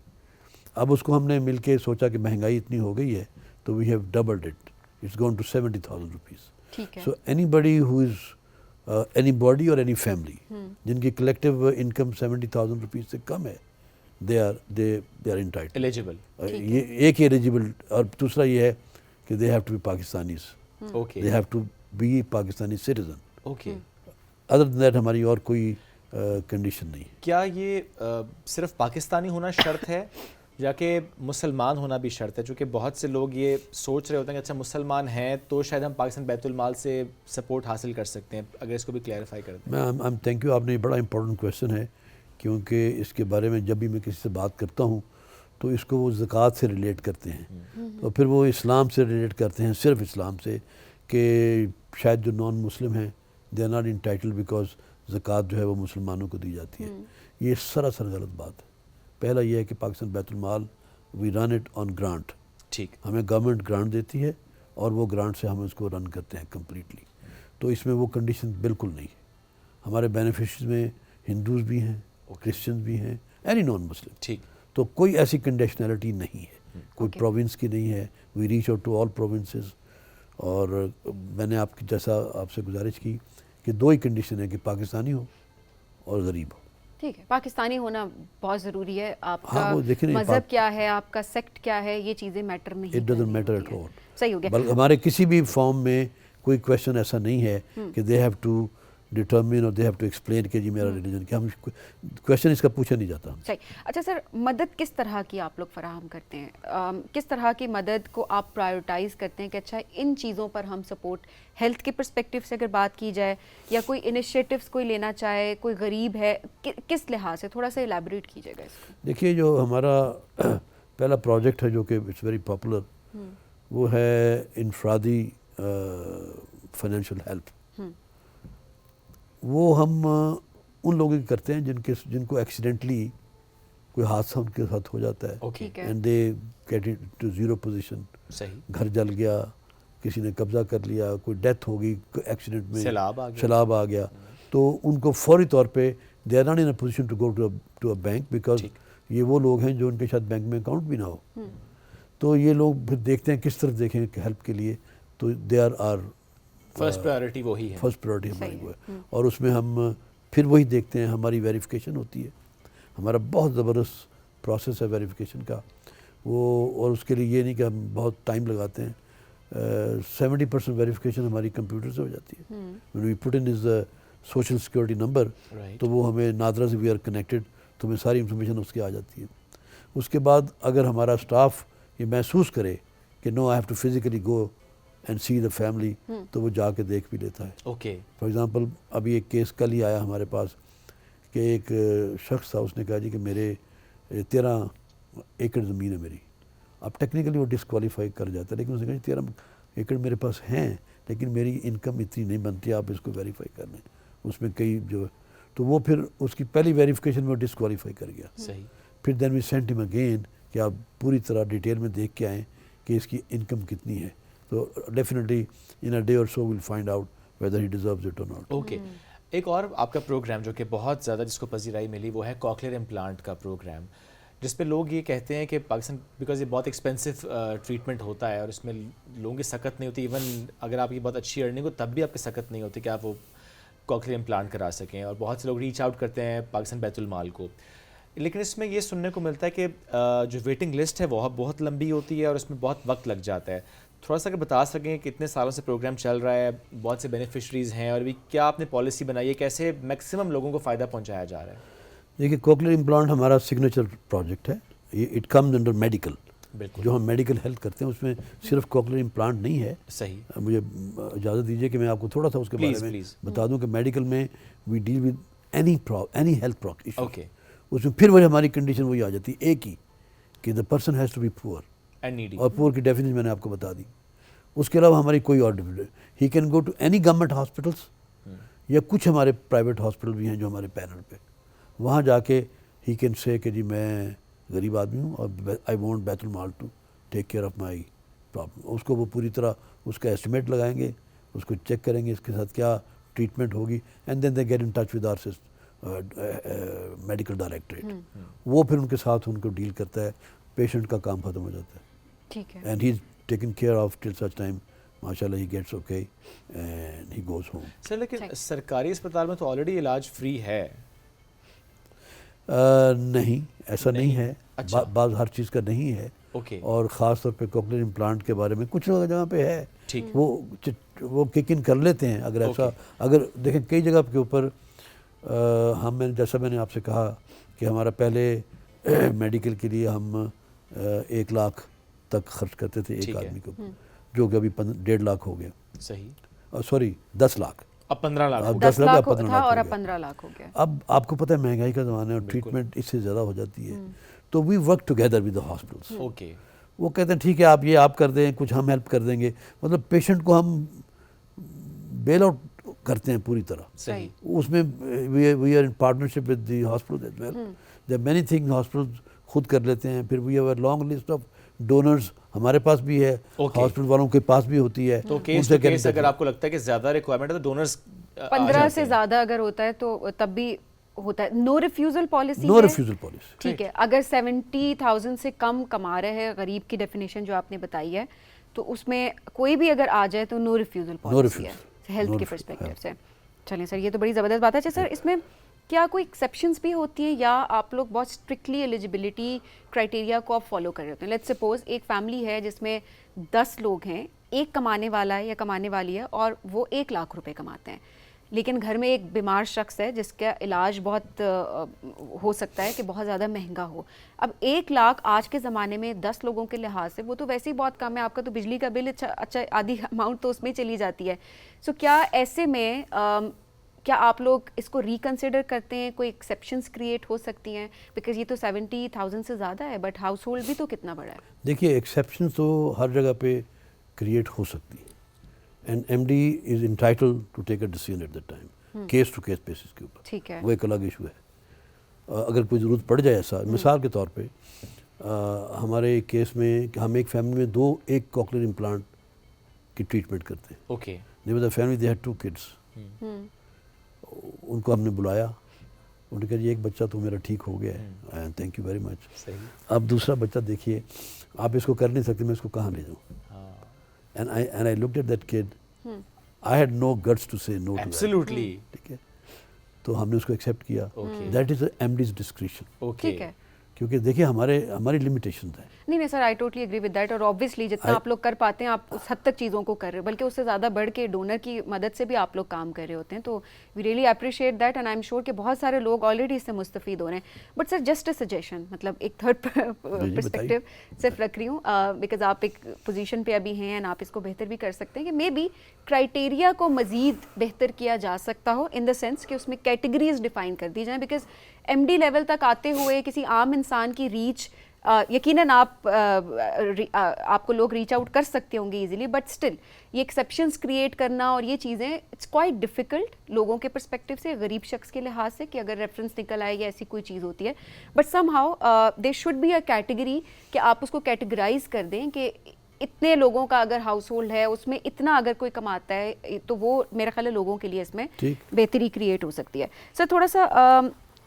S18: اب اس کو ہم نے مل کے سوچا کہ مہنگائی اتنی ہو گئی ہے تو we have doubled it, it's gone to 70,000 rupees. So anybody who is anybody اور اینی فیملی جن کی کلیکٹیو انکم 70,000 روپیز سے کم ہے they are entitled.
S2: Eligible.
S18: یہ ایک ایلیجیبل. اور دوسرا یہ ہے کہ they have to be Pakistanis.
S2: Okay.
S18: They have to be Pakistani citizen.
S2: Okay.
S18: Other than that ہماری اور کوئی کنڈیشن نہیں.
S2: کیا یہ صرف پاکستانی ہونا شرط ہے یا کہ مسلمان ہونا بھی شرط ہے؟ چونکہ بہت سے لوگ یہ سوچ رہے ہوتے ہیں کہ اچھا مسلمان ہیں تو شاید ہم پاکستان بیت المال سے سپورٹ حاصل کر سکتے ہیں. اگر اس کو بھی کلیئرفائی کر دیں.
S18: میں تھینک یو, آپ نے یہ بڑا امپورٹنٹ کویشچن ہے, کیونکہ اس کے بارے میں جب بھی میں کسی سے بات کرتا ہوں تو اس کو وہ زکوٰۃ سے ریلیٹ کرتے ہیں, تو پھر وہ اسلام سے ریلیٹ کرتے ہیں, صرف اسلام سے, کہ شاید جو نان مسلم ہیں they are not entitled because زکوٰۃ جو ہے وہ مسلمانوں کو دی جاتی ہے. یہ سراسر غلط بات ہے. پہلا یہ ہے کہ پاکستان بیت المال وی رن اٹ آن گرانٹ.
S2: ٹھیک.
S18: ہمیں گورنمنٹ گرانٹ دیتی ہے اور وہ گرانٹ سے ہم اس کو رن کرتے ہیں کمپلیٹلی. تو اس میں وہ کنڈیشن بالکل نہیں ہے. ہمارے بینیفیشریز میں ہندوز بھی ہیں, کرسچنز بھی ہیں, اینی نان مسلم.
S2: ٹھیک.
S18: تو کوئی ایسی کنڈیشنلٹی نہیں ہے, کوئی پروونس کی نہیں ہے. We reach out to all provinces. اور میں نے آپ کی جیسا آپ سے گزارش کی کہ 2 ہی کنڈیشن ہے کہ پاکستانی ہو اور غریب ہو.
S1: ٹھیک ہے. پاکستانی ہونا بہت ضروری ہے. آپ کا مذہب کیا ہے, آپ کا سیکٹ کیا ہے, یہ چیزیں میٹر نہیں.
S18: It doesn't matter at all.
S1: صحیح ہو گیا.
S18: بلکہ ہمارے کسی بھی فارم میں کوئی کویشچن ایسا نہیں ہے کہ دے ہیو ٹو ڈیٹرمن اور دے ہیو ٹو ایکسپلین کہ جی میرا ریلیجن کیا. ہم کویشچن اس کا پوچھا نہیں جاتا.
S1: صحیح. اچھا سر, مدد کس طرح کی آپ لوگ فراہم کرتے ہیں؟ کس طرح کی مدد کو آپ پرائیورٹائز کرتے ہیں کہ اچھا ان چیزوں پر ہم سپورٹ, ہیلتھ کے پرسپیکٹو سے اگر بات کی جائے, یا کوئی انیشیٹوز کوئی لینا چاہے, کوئی غریب ہے, کس لحاظ سے تھوڑا سا الیبوریٹ کیجیے گا اس کو.
S18: دیکھیے, جو ہمارا پہلا پروجیکٹ ہے جو کہ اٹس ویری پاپولر, وہ ہے انفرادی فائنینشیل ہیلپ. وہ ہم ان لوگوں کی کرتے ہیں جن کو ایکسیڈنٹلی کوئی حادثہ ان کے ساتھ ہو جاتا ہے, and they get to zero position. گھر جل گیا, کسی نے قبضہ کر لیا, کوئی ڈیتھ ہو گئی ایکسیڈنٹ میں, سیلاب آ گیا, تو ان کو فوری طور پہ they are not in a position to go to a bank, because یہ وہ لوگ ہیں جو ان کے شاید بینک میں اکاؤنٹ بھی نہ ہو. تو یہ لوگ پھر دیکھتے ہیں کس طرف دیکھیں ہیلپ کے لیے, تو دے آر
S2: فرسٹ پرائیورٹی وہی ہے.
S18: فرسٹ پرائیورٹی ہماری وہ ہے. اور اس میں ہم پھر وہی دیکھتے ہیں, ہماری ویریفیکیشن ہوتی ہے. ہمارا بہت زبردست پروسیس ہے ویریفیکیشن کا وہ, اور اس کے لیے یہ نہیں کہ ہم بہت ٹائم لگاتے ہیں. 70% ویریفیکیشن ہماری کمپیوٹر سے ہو جاتی ہے. when we put in is social security number, تو وہ ہمیں نادرا سے وی آر کنیکٹڈ, تو ہمیں ساری انفارمیشن اس کی آ جاتی ہے. اس کے بعد اگر ہمارا اسٹاف یہ محسوس کرے کہ no I have to physically go and see the family, تو وہ جا کے دیکھ بھی لیتا ہے.
S2: اوکے,
S18: فار ایگزامپل ابھی ایک کیس کل ہی آیا ہمارے پاس کہ ایک شخص تھا, اس نے کہا جی کہ میرے 13 ایکڑ زمین ہے میری. اب ٹیکنیکلی وہ ڈسکوالیفائی کر جاتا ہے, لیکن اس نے کہا 13 ایکڑ میرے پاس ہیں لیکن میری انکم اتنی نہیں بنتی, آپ اس کو ویریفائی کر لیں. اس میں کئی جو, تو وہ پھر اس کی پہلی ویریفیکیشن میں وہ ڈسکوالیفائی کر گیا.
S2: صحیح.
S18: پھر دین وی سینٹ ہم اگین کہ آپ پوری طرح ڈیٹیل میں دیکھ کے آئیں کہ اس کی انکم کتنی ہے. تو ڈیفینیٹلی ان اے ڈے اور so will find out whether he deserves it or not.
S2: Okay. ایک اور آپ کا پروگرام جو کہ بہت زیادہ جس کو پذیرائی ملی وہ ہے کوکلیئر امپلانٹ کا پروگرام, جس پہ لوگ یہ کہتے ہیں کہ پاکستان بیکاز یہ بہت ایکسپینسو ٹریٹمنٹ ہوتا ہے اور اس میں لوگوں کی سکت نہیں ہوتی. ایون اگر آپ کی بہت اچھی ارننگ ہو تب بھی آپ کی سکت نہیں ہوتی کہ آپ وہ کوکلیئر امپلانٹ کرا سکیں, اور بہت سے لوگ ریچ آؤٹ کرتے ہیں پاکستان بیت المال کو. لیکن اس میں یہ سننے کو ملتا ہے کہ جو ویٹنگ لسٹ ہے وہ بہت لمبی ہوتی ہے اور اس میں بہت وقت لگ جاتا ہے. تھوڑا سا اگر بتا سکیں کتنے سالوں سے پروگرام چل رہا ہے, بہت سے بینیفیشریز ہیں, اور ابھی کیا آپ نے پالیسی بنائی ہے, کیسے میکسیمم لوگوں کو فائدہ پہنچایا جا رہا ہے؟
S18: دیکھیے کوکلیئر امپلانٹ ہمارا سگنیچر پروجیکٹ ہے. It comes under medical. جو ہم میڈیکل ہیلتھ کرتے ہیں اس میں صرف کوکلیئر امپلانٹ نہیں ہے.
S2: صحیح.
S18: مجھے اجازت دیجیے کہ میں آپ کو تھوڑا سا اس کے بارے میں بتا دوں کہ میڈیکل میں we deal with any health issue.
S2: Okay.
S18: اس میں پھر وہی ہماری کنڈیشن وہی آ جاتی ہے ایک ہی کہ the person has to be poor, اور پور کی ڈیفینیشن میں نے آپ کو بتا دی. اس کے علاوہ ہماری کوئی اور he can go to any government hospitals, یا کچھ ہمارے پرائیویٹ ہاسپٹل بھی ہیں جو ہمارے پینل پہ, وہاں جا کے ہی کین سے کہ جی میں غریب آدمی ہوں اور آئی want Bait ul-Mal to take care of my problem. اس کو وہ پوری طرح اس کا ایسٹیمیٹ لگائیں گے, اس کو چیک کریں گے اس کے ساتھ کیا ٹریٹمنٹ ہوگی, and then they get in touch with our medical directorate. وہ پھر ان کے ساتھ ان کو ڈیل کرتا ہے, پیشنٹ کا کام ختم ہو جاتا ہے.
S1: ٹھیک ہے.
S18: And he is taken care of till such time ماشاء اللہ he gets okay and he goes home.
S2: Sir لیکن سرکاری اسپتال میں تو آلریڈی علاج فری ہے.
S18: نہیں, ایسا نہیں ہے. بعض ہر چیز کا نہیں ہے. اور خاص طور پہ کوکلیئر امپلانٹ کے بارے میں کچھ جگہ پہ ہے, وہ کک ان کر لیتے ہیں. اگر ایسا اگر دیکھیں کئی جگہ کے اوپر ہم جیسا میں نے آپ سے کہا کہ ہمارا پہلے میڈیکل کے لیے ہم 1 لاکھ تک خرچ کرتے تھے ایک آدمی کو, جو کہ ابھی 1.5 لاکھ ہو گیا.
S2: صحیح.
S18: سوری 10 لاکھ.
S2: اب 15 لاکھ.
S1: 10 لاکھ تھا اور اب 15 لاکھ ہو گیا.
S18: اب آپ کو پتہ ہے مہنگائی کا زمانہ ہے اور ٹریٹمنٹ اس سے زیادہ ہو جاتی ہے. تو we work together with the hospitals.
S2: Okay.
S18: وہ کہتے ہیں ٹھیک ہے آپ یہ آپ کر دیں, کچھ ہم ہیلپ کر دیں گے. مطلب پیشنٹ کو ہم بیل آؤٹ کرتے ہیں پوری طرح.
S2: صحیح.
S18: اس میں we are in partnership with the hospital as well. There many things hospital خود کر لیتے ہیں. پھر we have a long list of donors ہمارے پاس بھی ہے, ہاسپٹل والوں کے پاس بھی ہوتی ہے.
S2: تو کیس ٹو کیس اگر آپ کو لگتا ہے کہ زیادہ ریکوائرمنٹ ہے تو ڈونرز
S1: 15 سے زیادہ اگر ہوتا ہے تو تب بھی ہوتا ہے. نو ریفیوزل پالیسی.
S18: نو ریفیوزل پالیسی.
S1: ٹھیک ہے. اگر 70,000 سے کم کما رہے ہیں, غریب کی ڈیفینیشن جو آپ نے بتائی ہے, تو اس میں کوئی بھی اگر آ جائے تو نو ریفیوزل پالیسی ہے ہیلتھ کے پرسپیکٹیو سے. چلیں سر, یہ تو بڑی زبردست بات ہے. اچھا سر, اس میں کیا کوئی ایکسیپشنس بھی ہوتی ہیں یا آپ لوگ بہت اسٹرکٹلی ایلیجبلٹی کرائٹیریا کو آپ فالو کر رہے ہوتے ہیں؟ لیٹس سپوز ایک فیملی ہے جس میں 10 لوگ ہیں, ایک کمانے والا ہے یا کمانے والی ہے اور وہ 1 لاکھ روپے کماتے ہیں, لیکن گھر میں ایک بیمار شخص ہے جس کا علاج بہت ہو سکتا ہے کہ بہت زیادہ مہنگا ہو. اب 1 لاکھ آج کے زمانے میں 10 لوگوں کے لحاظ سے وہ تو ویسے ہی بہت کم ہے. آپ کا تو بجلی کا بل اچھا آدھی اماؤنٹ تو اس میں چلی جاتی ہے. سو کیا ایسے میں کیا آپ لوگ اس کو ریکنسیڈر کرتے ہیں؟ کوئی ایکسیپشنس کریٹ ہو سکتی ہیں؟ بیکاز یہ تو 70,000 سے زیادہ ہے, بٹ ہاؤس ہولڈ بھی تو کتنا بڑا ہے.
S18: دیکھیے ایکسیپشن تو ہر جگہ پہ کریٹ ہو سکتی ہے, and M D is entitled to take a decision at the time, case to case basis کے اوپر.
S1: ٹھیک ہے.
S18: وہ ایک الگ ایشو ہے. اگر کوئی ضرورت پڑ جائے ایسا, مثال کے طور پہ ہمارے ایک کیس میں ہم ایک فیملی میں ایک کوکلیئر امپلانٹ کی ٹریٹمنٹ کرتے ہیں.
S2: Okay.
S18: The family they had 2 kids. ان کو ہم نے بلایا, انہوں نے کہا جی ایک بچہ تو میرا ٹھیک ہو گیا ہے, تھینک یو ویری مچ. اب دوسرا بچہ دیکھیے, آپ اس کو کر نہیں سکتے, میں اس کو کہاں لے جاؤں؟ And I looked at that kid. I had no guts to say no to that.
S2: Absolutely.
S18: ٹھیک ہے. تو ہم نے اس کو ایکسیپٹ کیا. That is the MD's discretion.
S2: Okay.
S18: کیونکہ دیکھیں ہماری لمیٹیشنز ہیں.
S1: نہیں sir, I totally agree with that. اور آبویسلی جتنا آپ لوگ کر پاتے ہیں آپ اس حد تک چیزوں کو کر رہے ہیں, بلکہ اس سے زیادہ بڑھ کے ڈونر کی مدد سے بھی آپ لوگ کام کر رہے ہوتے ہیں. تو we really appreciate that and I am sure کہ بہت سارے لوگ آلریڈی اس سے مستفید ہو رہے ہیں. But sir just a suggestion, مطلب ایک تھرڈ پرسپیکٹو صرف رکھ رہی ہوں, بیکاز آپ ایک پوزیشن پہ ابھی ہیں اینڈ آپ اس کو بہتر بھی کر سکتے ہیں, کہ مے بی کرائٹیریا کو مزید بہتر کیا جا سکتا ہو ان دا سینس کہ اس میں کیٹیگریز ڈیفائن کر دی جائیں. بیکاز ایم ڈی لیول تک آتے ہوئے کسی عام انسان کی ریچ یقیناً آپ کو لوگ ریچ آؤٹ کر سکتے ہوں گے ایزیلی, بٹ اسٹل یہ ایکسیپشنس کریٹ کرنا اور یہ چیزیں اٹس کوائٹ ڈیفیکلٹ لوگوں کے پرسپیکٹو سے, غریب شخص کے لحاظ سے, کہ اگر ریفرنس نکل آئے یا ایسی کوئی چیز ہوتی ہے. But somehow there should be a category کہ آپ اس کو کیٹیگرائز کر دیں کہ اتنے لوگوں کا اگر ہاؤس ہولڈ ہے اس میں اتنا اگر کوئی کماتا ہے, تو وہ میرا خیال ہے لوگوں کے لیے اس میں بہتری کریٹ ہو سکتی ہے. سر تھوڑا سا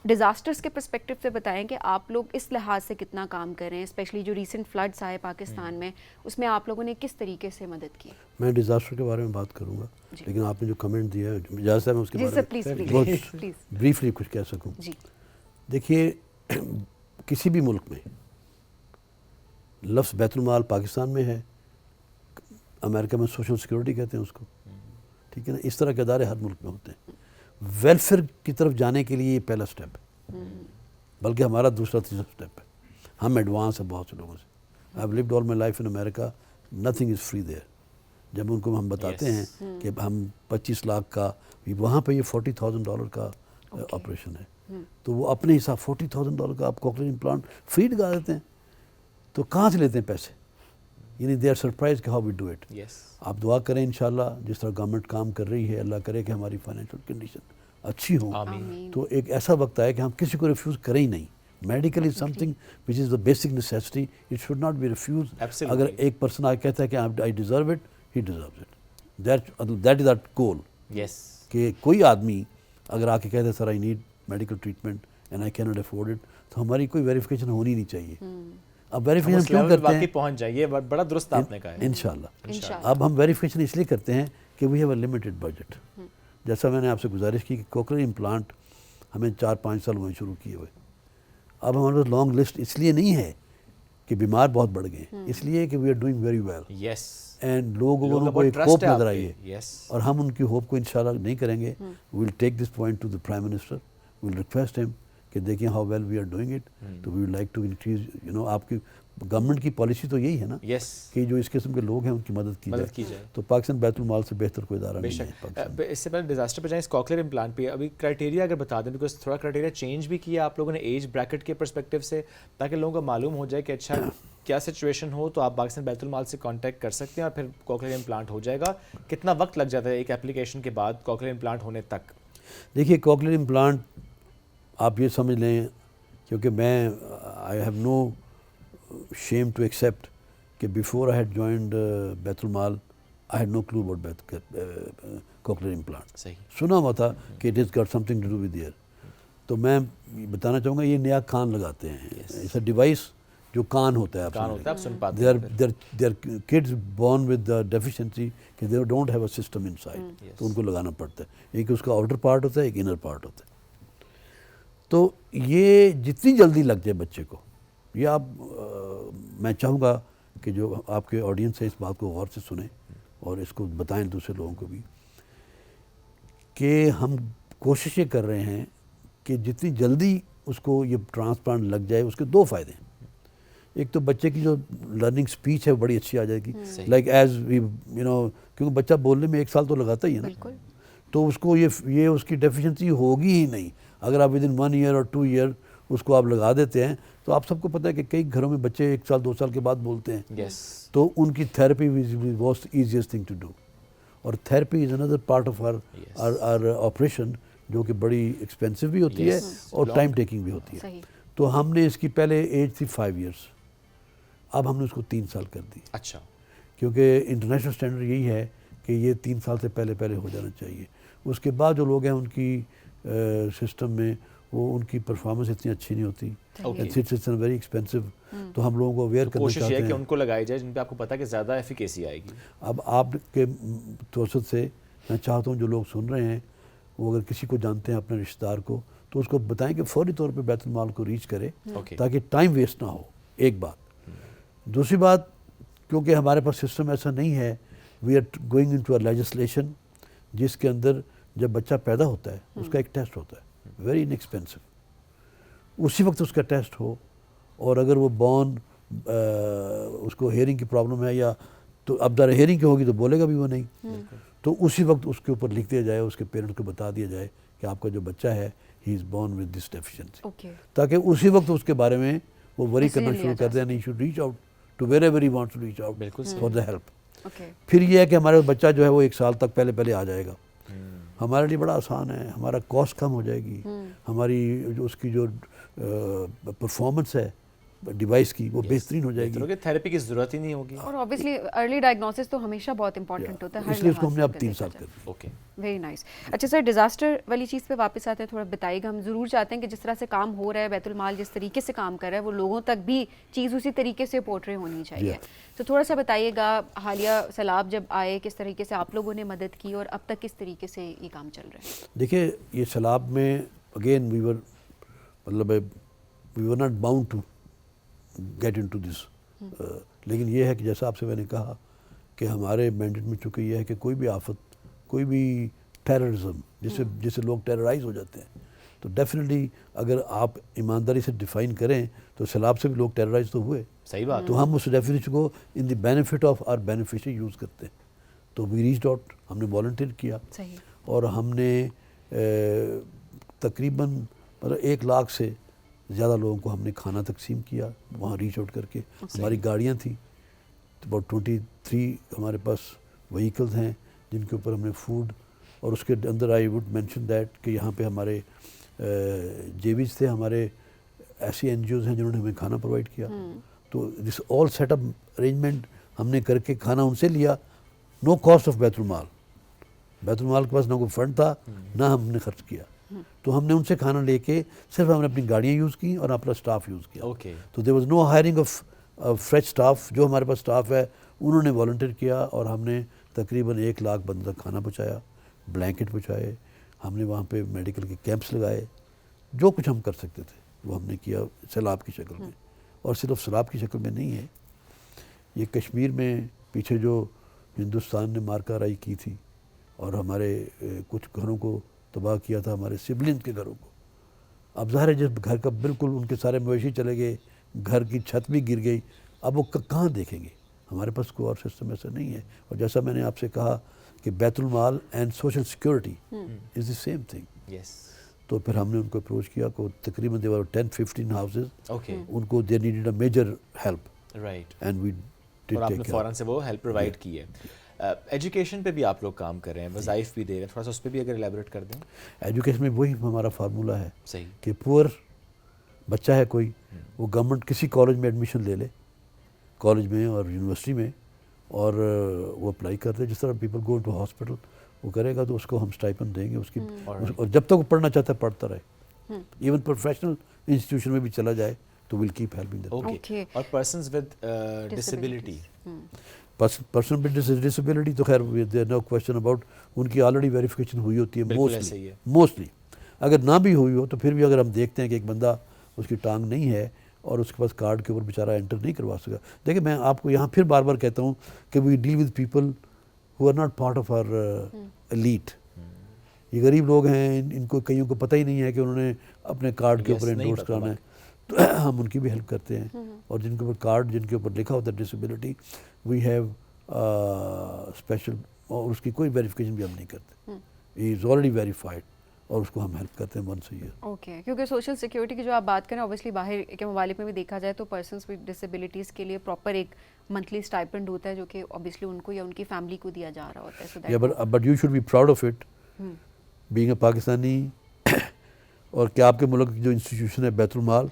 S1: ڈیزاسٹرس کے پرسپیکٹو سے بتائیں کہ آپ لوگ اس لحاظ سے کتنا کام کر رہے ہیں, اسپیشلی جو ریسنٹ فلڈس آئے پاکستان میں, اس میں آپ لوگوں نے کس طریقے سے مدد کی؟
S18: میں ڈیزاسٹر کے بارے میں بات کروں گا, لیکن آپ نے جو کمنٹ دیا ہے اجازت ہے میں اس کے بارے میں بہت بریفلی کچھ کہہ سکوں. دیکھیے کسی بھی ملک میں لفظ بیت المال پاکستان میں ہے, امریکہ میں سوشل سیکورٹی کہتے ہیں اس کو, ٹھیک ہے نا, اس طرح کے ادارے ہر ملک میں ہوتے ہیں. ویلفیئر کی طرف جانے کے لیے یہ پہلا سٹیپ ہے, بلکہ ہمارا دوسرا تیسرا سٹیپ ہے. ہم ایڈوانس ہیں بہت سے لوگوں سے. I have lived all my life in America, nothing is free there. جب ان کو ہم بتاتے ہیں کہ ہم 25 لاکھ کا, وہاں پہ یہ $40,000 کا آپریشن ہے, تو وہ اپنے حساب $40,000 کا آپ کوکلیئر امپلانٹ فری لگا دیتے ہیں. تو کہاں سے لیتے ہیں پیسے؟ یعنی دے آر سرپرائز کہ ہاؤ وی ڈو اٹ. آپ دعا کریں انشاءاللہ جس طرح گورنمنٹ کام کر رہی ہے, اللہ کرے کہ ہماری فائنینشیل کنڈیشن اچھی ہو, تو ایک ایسا وقت آئے کہ ہم کسی کو ریفیوز کریں ہی نہیں. Medical is something which is the basic necessity, it should not be refuse. اگر ایک پرسن آ کہتا ہے کہ I deserve it, he deserves it. That is our goal. کہ کوئی آدمی اگر آ کے کہتا ہے sir I need medical treatment and I can not afford it, تو ہماری کوئی ویریفیکیشن ہونی نہیں چاہیے. اب ویریفیکیشن کیوں کرتے ہیں؟
S2: پہنچ جائیے, بڑا درست آپ نے کہا ہے.
S18: انشاءاللہ. اب ہم ویریفیکیشن اس لیے کرتے ہیں کہ we have a limited budget. جیسا میں نے آپ سے گزارش کی کہ کوکلیئر امپلانٹ ہمیں 4-5 سال ہوئے شروع کیے ہوئے. اب ہمارے پاس لانگ لسٹ اس لیے نہیں ہے کہ بیمار بہت بڑھ گئے, اس لیے کہ we are doing very well, and لوگوں کو ایک ہوپ نظر آئی ہے, اور ہم ان کی ہوپ کو انشاءاللہ نہیں کریں گے. We will take this point to the prime minister, we will request ہم کہ دیکھیں how well we are doing it, تو we would like to increase. آپ کی گورنمنٹ کی پالیسی تو یہی ہے نا کہ جو اس قسم کے لوگ ہیں ان کی مدد کی جائے. تو پاکستان بیت المال سے بہتر کوئی ادارہ نہیں ہے.
S2: اس سے پہلے ڈیزاسٹر پہ جائیں, اس کوکلیئر امپلانٹ پہ ابھی کرائٹیریا اگر بتا دیں, بیکاز تھوڑا کرائٹیریا چینج بھی کیا آپ لوگوں نے ایج بریکٹ کے پرسپیکٹو سے, تاکہ لوگوں کو معلوم ہو جائے کہ اچھا کیا سچویشن ہو تو آپ پاکستان بیت المال سے کانٹیکٹ کر سکتے ہیں اور پھر کوکلیئر امپلانٹ ہو جائے گا. کتنا وقت لگ جاتا ہے ایک اپلیکیشن کے بعد کوکلیئر امپلانٹ ہونے تک؟
S18: دیکھیے کوکلیئر امپلانٹ آپ یہ سمجھ لیں, کیونکہ میں I have no shame to accept کہ before I had joined بیت المال I had no clue about cochlear implant. سنا ہوا تھا کہ it has got something to do with the ear. تو میں بتانا چاہوں گا یہ نیا کان لگاتے ہیں. it's a device جو کان ہوتا ہے, آپ سن پاتے ہیں. they are kids born with the deficiency کہ they don't have a system inside, تو ان کو لگانا پڑتا ہے. ایک اس کا آؤٹر پارٹ ہوتا ہے, ایک انر پارٹ ہوتا ہے. تو یہ جتنی جلدی لگ جائے بچے کو, یہ آپ میں چاہوں گا کہ جو آپ کے آڈینس ہے اس بات کو غور سے سنیں اور اس کو بتائیں دوسرے لوگوں کو بھی, کہ ہم کوششیں کر رہے ہیں کہ جتنی جلدی اس کو یہ ٹرانسپلانٹ لگ جائے. اس کے 2 فائدے ہیں. ایک تو بچے کی جو لرننگ سپیچ ہے بڑی اچھی آ جائے گی, لائک ایز وی کیونکہ بچہ بولنے میں 1 سال تو لگاتا ہی ہے نا, تو اس کو یہ اس کی ڈیفیشنسی ہوگی ہی نہیں. اگر آپ ود ان 1 year اور 2 year اس کو آپ لگا دیتے ہیں, تو آپ سب کو پتہ ہے کہ کئی گھروں میں بچے 1 سال 2 سال کے بعد بولتے ہیں, تو ان کی therapy was easiest thing to do. اور تھیراپی از اندر پارٹ آف آر آپریشن جو کہ بڑی ایکسپینسو بھی ہوتی ہے اور ٹائم ٹیکنگ بھی ہوتی ہے. تو ہم نے اس کی پہلے ایج تھی 5 years, اب ہم نے اس کو 3 سال کر دی.
S2: اچھا,
S18: کیونکہ انٹرنیشنل اسٹینڈرڈ یہی ہے کہ یہ 3 سال سے پہلے ہو جانا چاہیے. اس کے بعد جو لوگ ہیں ان کی سسٹم میں وہ ان کی پرفارمنس اتنی اچھی نہیں ہوتی, اٹس ویری ایکسپینسو. تو ہم لوگوں کو اویئر کرنا چاہتے ہیں,
S2: کوشش ہے کہ ان کو لگائی جائے جن پہ آپ کو پتہ کہ زیادہ ایفیکیسی آئے گی.
S18: اب آپ کے توسط سے میں چاہتا ہوں جو لوگ سن رہے ہیں وہ اگر کسی کو جانتے ہیں اپنے رشتہ دار کو, تو اس کو بتائیں کہ فوری طور پہ بیت المال کو ریچ کرے تاکہ ٹائم ویسٹ نہ ہو. ایک بات. دوسری بات, کیونکہ ہمارے پاس سسٹم ایسا نہیں ہے, we are going into a legislation جس کے اندر جب بچہ پیدا ہوتا ہے اس کا ایک ٹیسٹ ہوتا ہے, ویری انیکسپینسو, اسی وقت اس کا ٹیسٹ ہو, اور اگر وہ بورن اس کو ہیئرنگ کی پرابلم ہے یا تو اب ذرا ہیئرنگ کی ہوگی تو بولے گا بھی وہ نہیں, تو اسی وقت اس کے اوپر لکھ دیا جائے, اس کے پیرنٹس کو بتا دیا جائے کہ آپ کا جو بچہ ہے he is born with this deficiency, تاکہ اسی وقت اس کے بارے میں وہ وری کرنا شروع کر دیں, نہیں should reach out to wherever he wants to reach out for the help. پھر یہ ہے کہ ہمارا بچہ جو ہے وہ 1 سال تک پہلے آ جائے گا, ہمارے لیے بڑا آسان ہے, ہمارا کاسٹ کم ہو جائے گی, ہماری جو اس کی جو پرفارمنس ہے ڈیوائس کی وہ بہترین ہو جائے گی,
S2: تھیراپی کی ضرورت ہی نہیں ہوگی.
S1: اور obviously ارلی ڈائگنوسس تو ہمیشہ بہت امپورٹنٹ ہوتا ہے,
S18: اس لیے اس کو ہم نے اب 3 سال کر دیا.
S2: Okay,
S1: very nice. اچھا سر, ڈیزاسٹر والی چیز پہ واپس آتے ہیں, تھوڑا بتائیے گا. ہم ضرور چاہتے ہیں کہ جس طرح سے کام ہو رہا ہے, بیت المال جس طریقے سے کام کر رہا ہے, وہ لوگوں تک بھی چیز اسی طریقے سے پورٹری ہونی چاہیے. تو تھوڑا سا بتائیے گا, حالیہ سیلاب جب آئے کس طریقے سے آپ لوگوں نے مدد کی, اور اب تک کس طریقے سے یہ کام چل رہا ہے؟
S18: دیکھیے, یہ سیلاب میں again we were not bound to get into this, لیکن یہ ہے کہ جیسا آپ سے میں نے کہا کہ ہمارے مینڈیٹ میں چونکہ یہ ہے کہ کوئی بھی آفت, کوئی بھی ٹیررزم جس سے لوگ ٹیررائز ہو جاتے ہیں, تو ڈیفینیٹلی اگر آپ ایمانداری سے ڈیفائن کریں تو سیلاب سے بھی لوگ ٹیررائز تو ہوئے.
S2: صحیح بات.
S18: تو ہم اس ڈیفینیشن کو in the benefit of our beneficiary use کرتے ہیں. تو وی ریچڈ آؤٹ, ہم نے والنٹیئر کیا, اور ہم نے تقریباً 1 لاکھ سے زیادہ لوگوں کو ہم نے کھانا تقسیم کیا وہاں ریچ آؤٹ کر کے. ہماری گاڑیاں تھیں, اباؤٹ 23 ہمارے پاس وہیکلز ہیں جن کے اوپر ہم نے فوڈ, اور اس کے اندر آئی وڈ مینشن دیٹ کہ یہاں پہ ہمارے جیویز تھے, ہمارے ایسی این جی اوز ہیں جنہوں نے ہمیں کھانا پرووائڈ کیا. تو دس آل سیٹ اپ ارینجمنٹ ہم نے کر کے کھانا ان سے لیا, نو کاسٹ آف بیت المال. بیت المال کے پاس نہ کوئی فنڈ تھا, نہ ہم نے خرچ کیا, تو ہم نے ان سے کھانا لے کے صرف ہم نے اپنی گاڑیاں یوز کی اور اپنا اسٹاف یوز کیا. تو there was no hiring of fresh staff. جو ہمارے پاس اسٹاف ہے انہوں نے والنٹیئر کیا, اور ہم نے تقریباً 1 لاکھ بندہ تک کھانا پہنچایا, بلینکٹ پہنچائے, ہم نے وہاں پہ میڈیکل کے کیمپس لگائے, جو کچھ ہم کر سکتے تھے وہ ہم نے کیا سیلاب کی شکل میں. اور صرف سیلاب کی شکل میں نہیں ہے, یہ کشمیر میں پیچھے جو ہندوستان نے مارکا رائی کی تھی اور ہمارے کچھ گھروں کو تباہ کیا تھا, ہمارے سبلنز کے گھروں کو. اب ظاہر ہے جس گھر کا بالکل ان کے سارے مویشی چلے گئے, گھر کی چھت بھی گر گئی, اب وہ کہاں دیکھیں گے. ہمارے پاس کوئی اور سسٹم ایسا نہیں ہے. اور جیسا میں نے آپ سے کہا کہ بیت المال and social security is the same thing. تو پھر ہم نے ان کو اپروچ کیا کہ تقریباً دیور 10-15 ہاؤسز, ان کو they needed a major help, and we did
S2: اور آپ
S18: ٹیک
S2: نے
S18: کیئر.
S2: فوراً سے وہ ہیلپ پرووائڈ کی ہے. ایجوکیشن پہ بھی آپ لوگ کام کر رہے ہیں, وظائف بھی دے رہے ہیں, تھوڑا سا اس پہ بھی اگر ایلیبریٹ کر دیں.
S18: ایجوکیشن میں وہی ہمارا فارمولہ ہے
S2: صحیح
S18: کہ پور بچہ ہے کوئی, وہ گورنمنٹ کسی کالج میں ایڈمیشن لے لے, کالج میں اور یونیورسٹی میں, اور وہ اپلائی کر دے. جس طرح پیپل گو انٹو ہاسپٹل وہ کرے گا تو اس کو ہم اسٹائپن دیں گے اس کی, اور جب تک وہ پڑھنا چاہتا ہے پڑھتا رہے. ایون پروفیشنل انسٹیٹیوشن میں بھی چلا جائے تو we'll keep helping them.
S2: Okay. اور persons with disability,
S18: person with disability تو خیر دیر نو کویسچن اباؤٹ, ان کی آلریڈی ویریفیکیشن ہوئی ہوتی ہے موسٹلی. اگر نہ بھی ہوئی ہو تو پھر بھی اگر ہم دیکھتے ہیں کہ ایک بندہ اس کی ٹانگ نہیں ہے اور اس کے پاس کارڈ کے اوپر بیچارہ انٹر نہیں کروا سکا. دیکھیں میں آپ کو یہاں پھر بار بار کہتا ہوں کہ we deal with people who are not part of our elite. یہ غریب لوگ ہیں, ان کو کئیوں کو پتہ ہی نہیں ہے کہ انہوں نے اپنے کارڈ کے اوپر انڈورس کرانا ہے, تو ہم ان کی بھی ہیلپ کرتے ہیں. اور جن کے اوپر کارڈ جن کے اوپر لکھا ہوتا ہے ڈسیبلٹی, وی ہیو اسپیشل, اور اس کی کوئی ویریفیکیشن بھی ہم نہیں کرتے. ہی از آلریڈی ویریفائڈ, اور اس کو ہم ہیلپ کرتے ہیں ونس اے ایئر.
S1: اوکے. کیونکہ سوشل سیکیورٹی کی جو آپ بات کریں, اوبیسلی باہر کے ممالک میں بھی دیکھا جائے تو پرسنس ود ڈسیبلٹیز کے لیے پراپر ایک منتھلی اسٹائپنڈ ہوتا ہے جو کہ اوبیسلی ان کو یا ان کی فیملی کو دیا جا رہا ہوتا ہے.
S18: But you should be proud of it being a Pakistani. اور کیا آپ کے ملک کی جو انسٹیٹیوشن ہے بیت المال,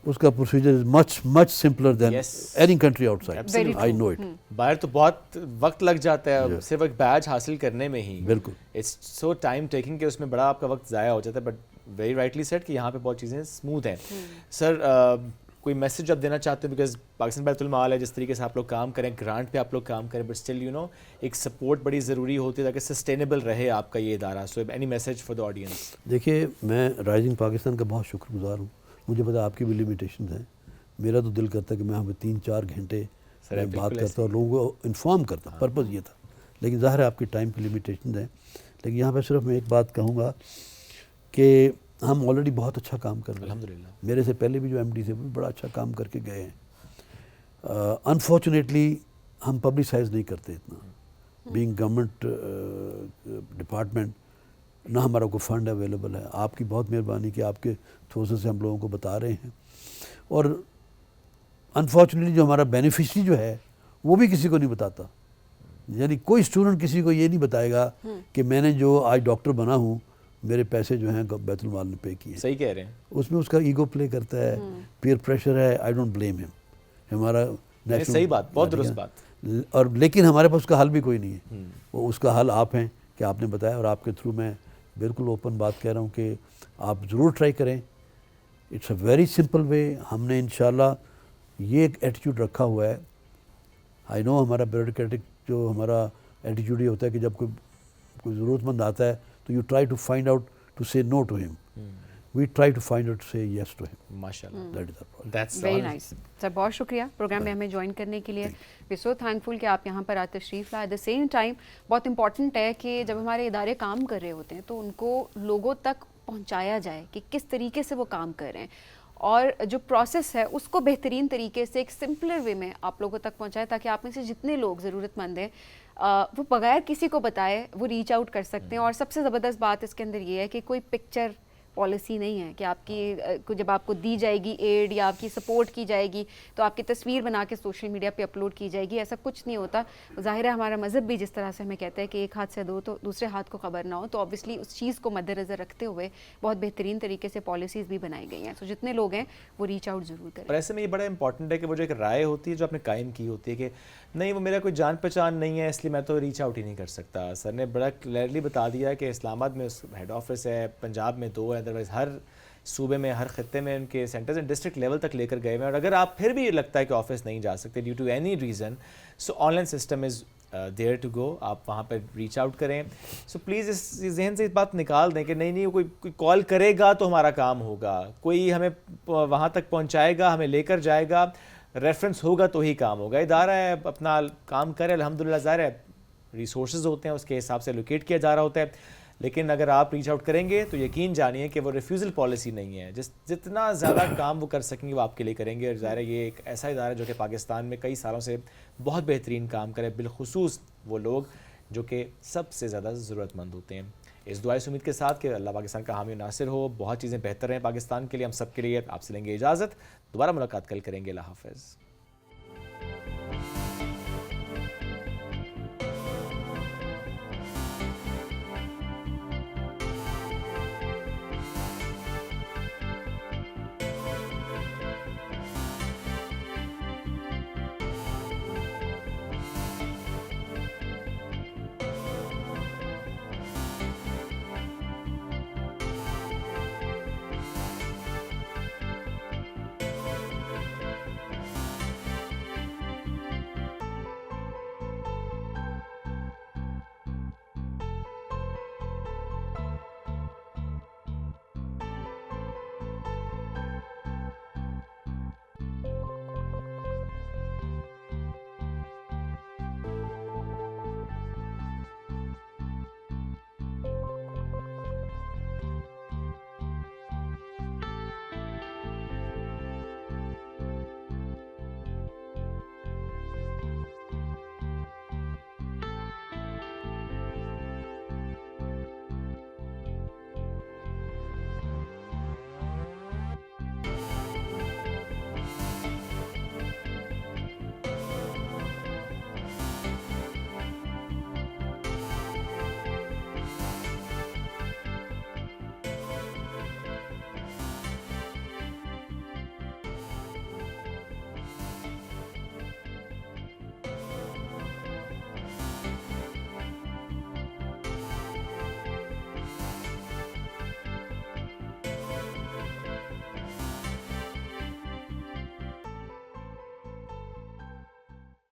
S18: اس کا procedure is much simpler than any country outside. I know it.
S2: باہر تو بہت وقت لگ جاتا ہے صرف ایک بیج حاصل کرنے میں ہی.
S18: بالکل.
S2: اٹس سو ٹائم ٹیکنگ کہ اس میں بڑا آپ کا وقت ضائع ہو جاتا ہے. بٹ ویری رائٹلی سیڈ کہ یہاں پہ بہت چیزیں اسموتھ ہیں. سر کوئی میسج آپ دینا چاہتے ہو؟ بیکاز پاکستان بیت المال ہے، جس طریقے سے آپ لوگ کام کریں، گرانٹ پہ آپ لوگ کام کریں، بٹ اسٹل ایک سپورٹ بڑی ضروری ہوتی ہے تاکہ سسٹینیبل رہے آپ کا یہ ادارہ. So any message for the audience?
S18: دیکھیے میں رائزنگ پاکستان کا بہت شکر گزار ہوں. مجھے پتا آپ کی بھی لمیٹیشنز ہیں. میرا تو دل کرتا ہے کہ میں ہمیں 3-4 گھنٹے بات کرتا ہوں، لوگوں کو انفارم کرتا ہوں، پرپز یہ تھا. لیکن ظاہر ہے آپ کی ٹائم کی لمیٹیشنز ہیں. لیکن یہاں پہ صرف میں ایک بات کہوں گا کہ ہم آلریڈی بہت اچھا کام کر رہے ہیں.
S2: الحمدللہ
S18: میرے سے پہلے بھی جو ایم ڈی تھے وہ بھی بڑا اچھا کام کر کے گئے ہیں. انفارچونیٹلی ہم پبلسائز نہیں کرتے اتنا. بینگ گورنمنٹ ڈپارٹمنٹ نہ ہمارا کوئی فنڈ اویلیبل ہے. آپ کی بہت مہربانی کہ آپ کے تھرو سے ہم لوگوں کو بتا رہے ہیں. اور انفارچونیٹلی جو ہمارا بینیفیشری جو ہے وہ بھی کسی کو نہیں بتاتا. یعنی کوئی اسٹوڈنٹ کسی کو یہ نہیں بتائے گا کہ میں نے جو آج ڈاکٹر بنا ہوں میرے پیسے جو ہیں بیت المال نے پے کیے.
S2: صحیح کہہ رہے ہیں.
S18: اس میں اس کا ایگو پلے کرتا ہے، پیئر پریشر ہے. آئی ڈونٹ بلیم ہم. ہمارا
S2: صحیح بات، بہت درست بات.
S18: اور لیکن ہمارے پاس اس کا حل بھی کوئی نہیں ہے. وہ اس کا حل آپ ہیں کہ آپ نے بتایا، اور آپ کے تھرو میں بالکل اوپن بات کہہ رہا ہوں کہ آپ ضرور ٹرائی کریں. It's a very simple way. ہم نے انشاءاللہ یہ ایک ایٹیٹیوڈ رکھا ہوا ہے. آئی نو ہمارا بیوروکریٹک جو ہمارا ایٹیٹیوڈ یہ ہوتا ہے کہ جب کوئی ضرورت مند آتا ہے تو you try to find out to say no to ہم. We try to find out to say yes to ہم.
S2: ماشاءاللہ
S1: ویری نائس سر. بہت شکریہ پروگرام میں ہمیں جوائن کرنے کے لیے. وی سو تھینکفل کہ آپ یہاں پر آ تشریف لائے. ایٹ دا سیم ٹائم بہت امپورٹنٹ ہے کہ جب ہمارے ادارے کام کر رہے ہوتے ہیں تو ان کو لوگوں تک پہنچایا جائے کہ کس طریقے سے وہ کام کر رہے ہیں، اور جو پروسیس ہے اس کو بہترین طریقے سے ایک سمپلر وے میں آپ لوگوں تک پہنچائے تاکہ آپ میں سے جتنے لوگ ضرورت مند ہیں وہ بغیر کسی کو بتائے وہ ریچ آؤٹ کر سکتے ہیں. اور سب سے زبردست بات اس کے اندر یہ ہے کہ کوئی پکچر پالیسی نہیں ہے کہ آپ کی جب آپ کو دی جائے گی ایڈ یا آپ کی سپورٹ کی جائے گی تو آپ کی تصویر بنا کے سوشل میڈیا پہ اپلوڈ کی جائے گی. ایسا کچھ نہیں ہوتا. ظاہر ہے ہمارا مذہب بھی جس طرح سے ہمیں کہتا ہے کہ ایک ہاتھ سے دو تو دوسرے ہاتھ کو خبر نہ ہو، تو آبویسلی اس چیز کو مد نظر رکھتے ہوئے بہت بہترین طریقے سے پالیسیز بھی بنائی گئی ہیں. تو جتنے لوگ ہیں وہ ریچ آؤٹ ضرور کریں.
S2: اور ایسے میں یہ بڑا امپورٹنٹ ہے کہ وہ جو ایک رائے ہوتی ہے جو آپ نے قائم کی ہوتی ہے کہ نہیں وہ میرا کوئی جان پہچان نہیں ہے اس لیے میں تو ریچ آؤٹ ہی نہیں کر سکتا. سر نے بڑا کلیئرلی بتا دیا ہے کہ اسلام آباد میں ہیڈ آفس ہے، پنجاب میں 2 ہے، ادروائز ہر صوبے میں ہر خطے میں ان کے سینٹرز اینڈ ڈسٹرکٹ لیول تک لے کر گئے ہوئے ہیں. اور اگر آپ پھر بھی لگتا ہے کہ آفس نہیں جا سکتے due to any reason, so online system is there to go. آپ وہاں پہ ریچ آؤٹ کریں. سو پلیز اس ذہن سے اس بات نکال دیں کہ نہیں کوئی کال کرے گا تو ہمارا کام ہوگا، کوئی ہمیں وہاں تک پہنچائے گا، ہمیں لے کر جائے گا، ریفرنس ہوگا تو ہی کام ہوگا. ادارہ ہے اپنا کام کرے الحمدللہ. ظاہر ہے ریسورسز ہوتے ہیں اس کے حساب سے لوکیٹ کیا جا رہا ہوتا ہے، لیکن اگر آپ ریچ آؤٹ کریں گے تو یقین جانیے کہ وہ ریفیوزل پالیسی نہیں ہے. جتنا زیادہ کام وہ کر سکیں گے وہ آپ کے لیے کریں گے. اور ظاہر ہے یہ ایک ایسا ادارہ ہے جو کہ پاکستان میں کئی سالوں سے بہت بہترین کام کرے، بالخصوص وہ لوگ جو کہ سب سے زیادہ ضرورت مند ہوتے ہیں. اس دعائیں امید کے ساتھ کہ اللہ پاکستان کا حامی و ناصر ہو، بہت چیزیں بہتر ہیں پاکستان کے لیے. ہم سب کے لیے آپ سے لیں گے اجازت. دوبارہ ملاقات کل کریں گے. اللہ حافظ.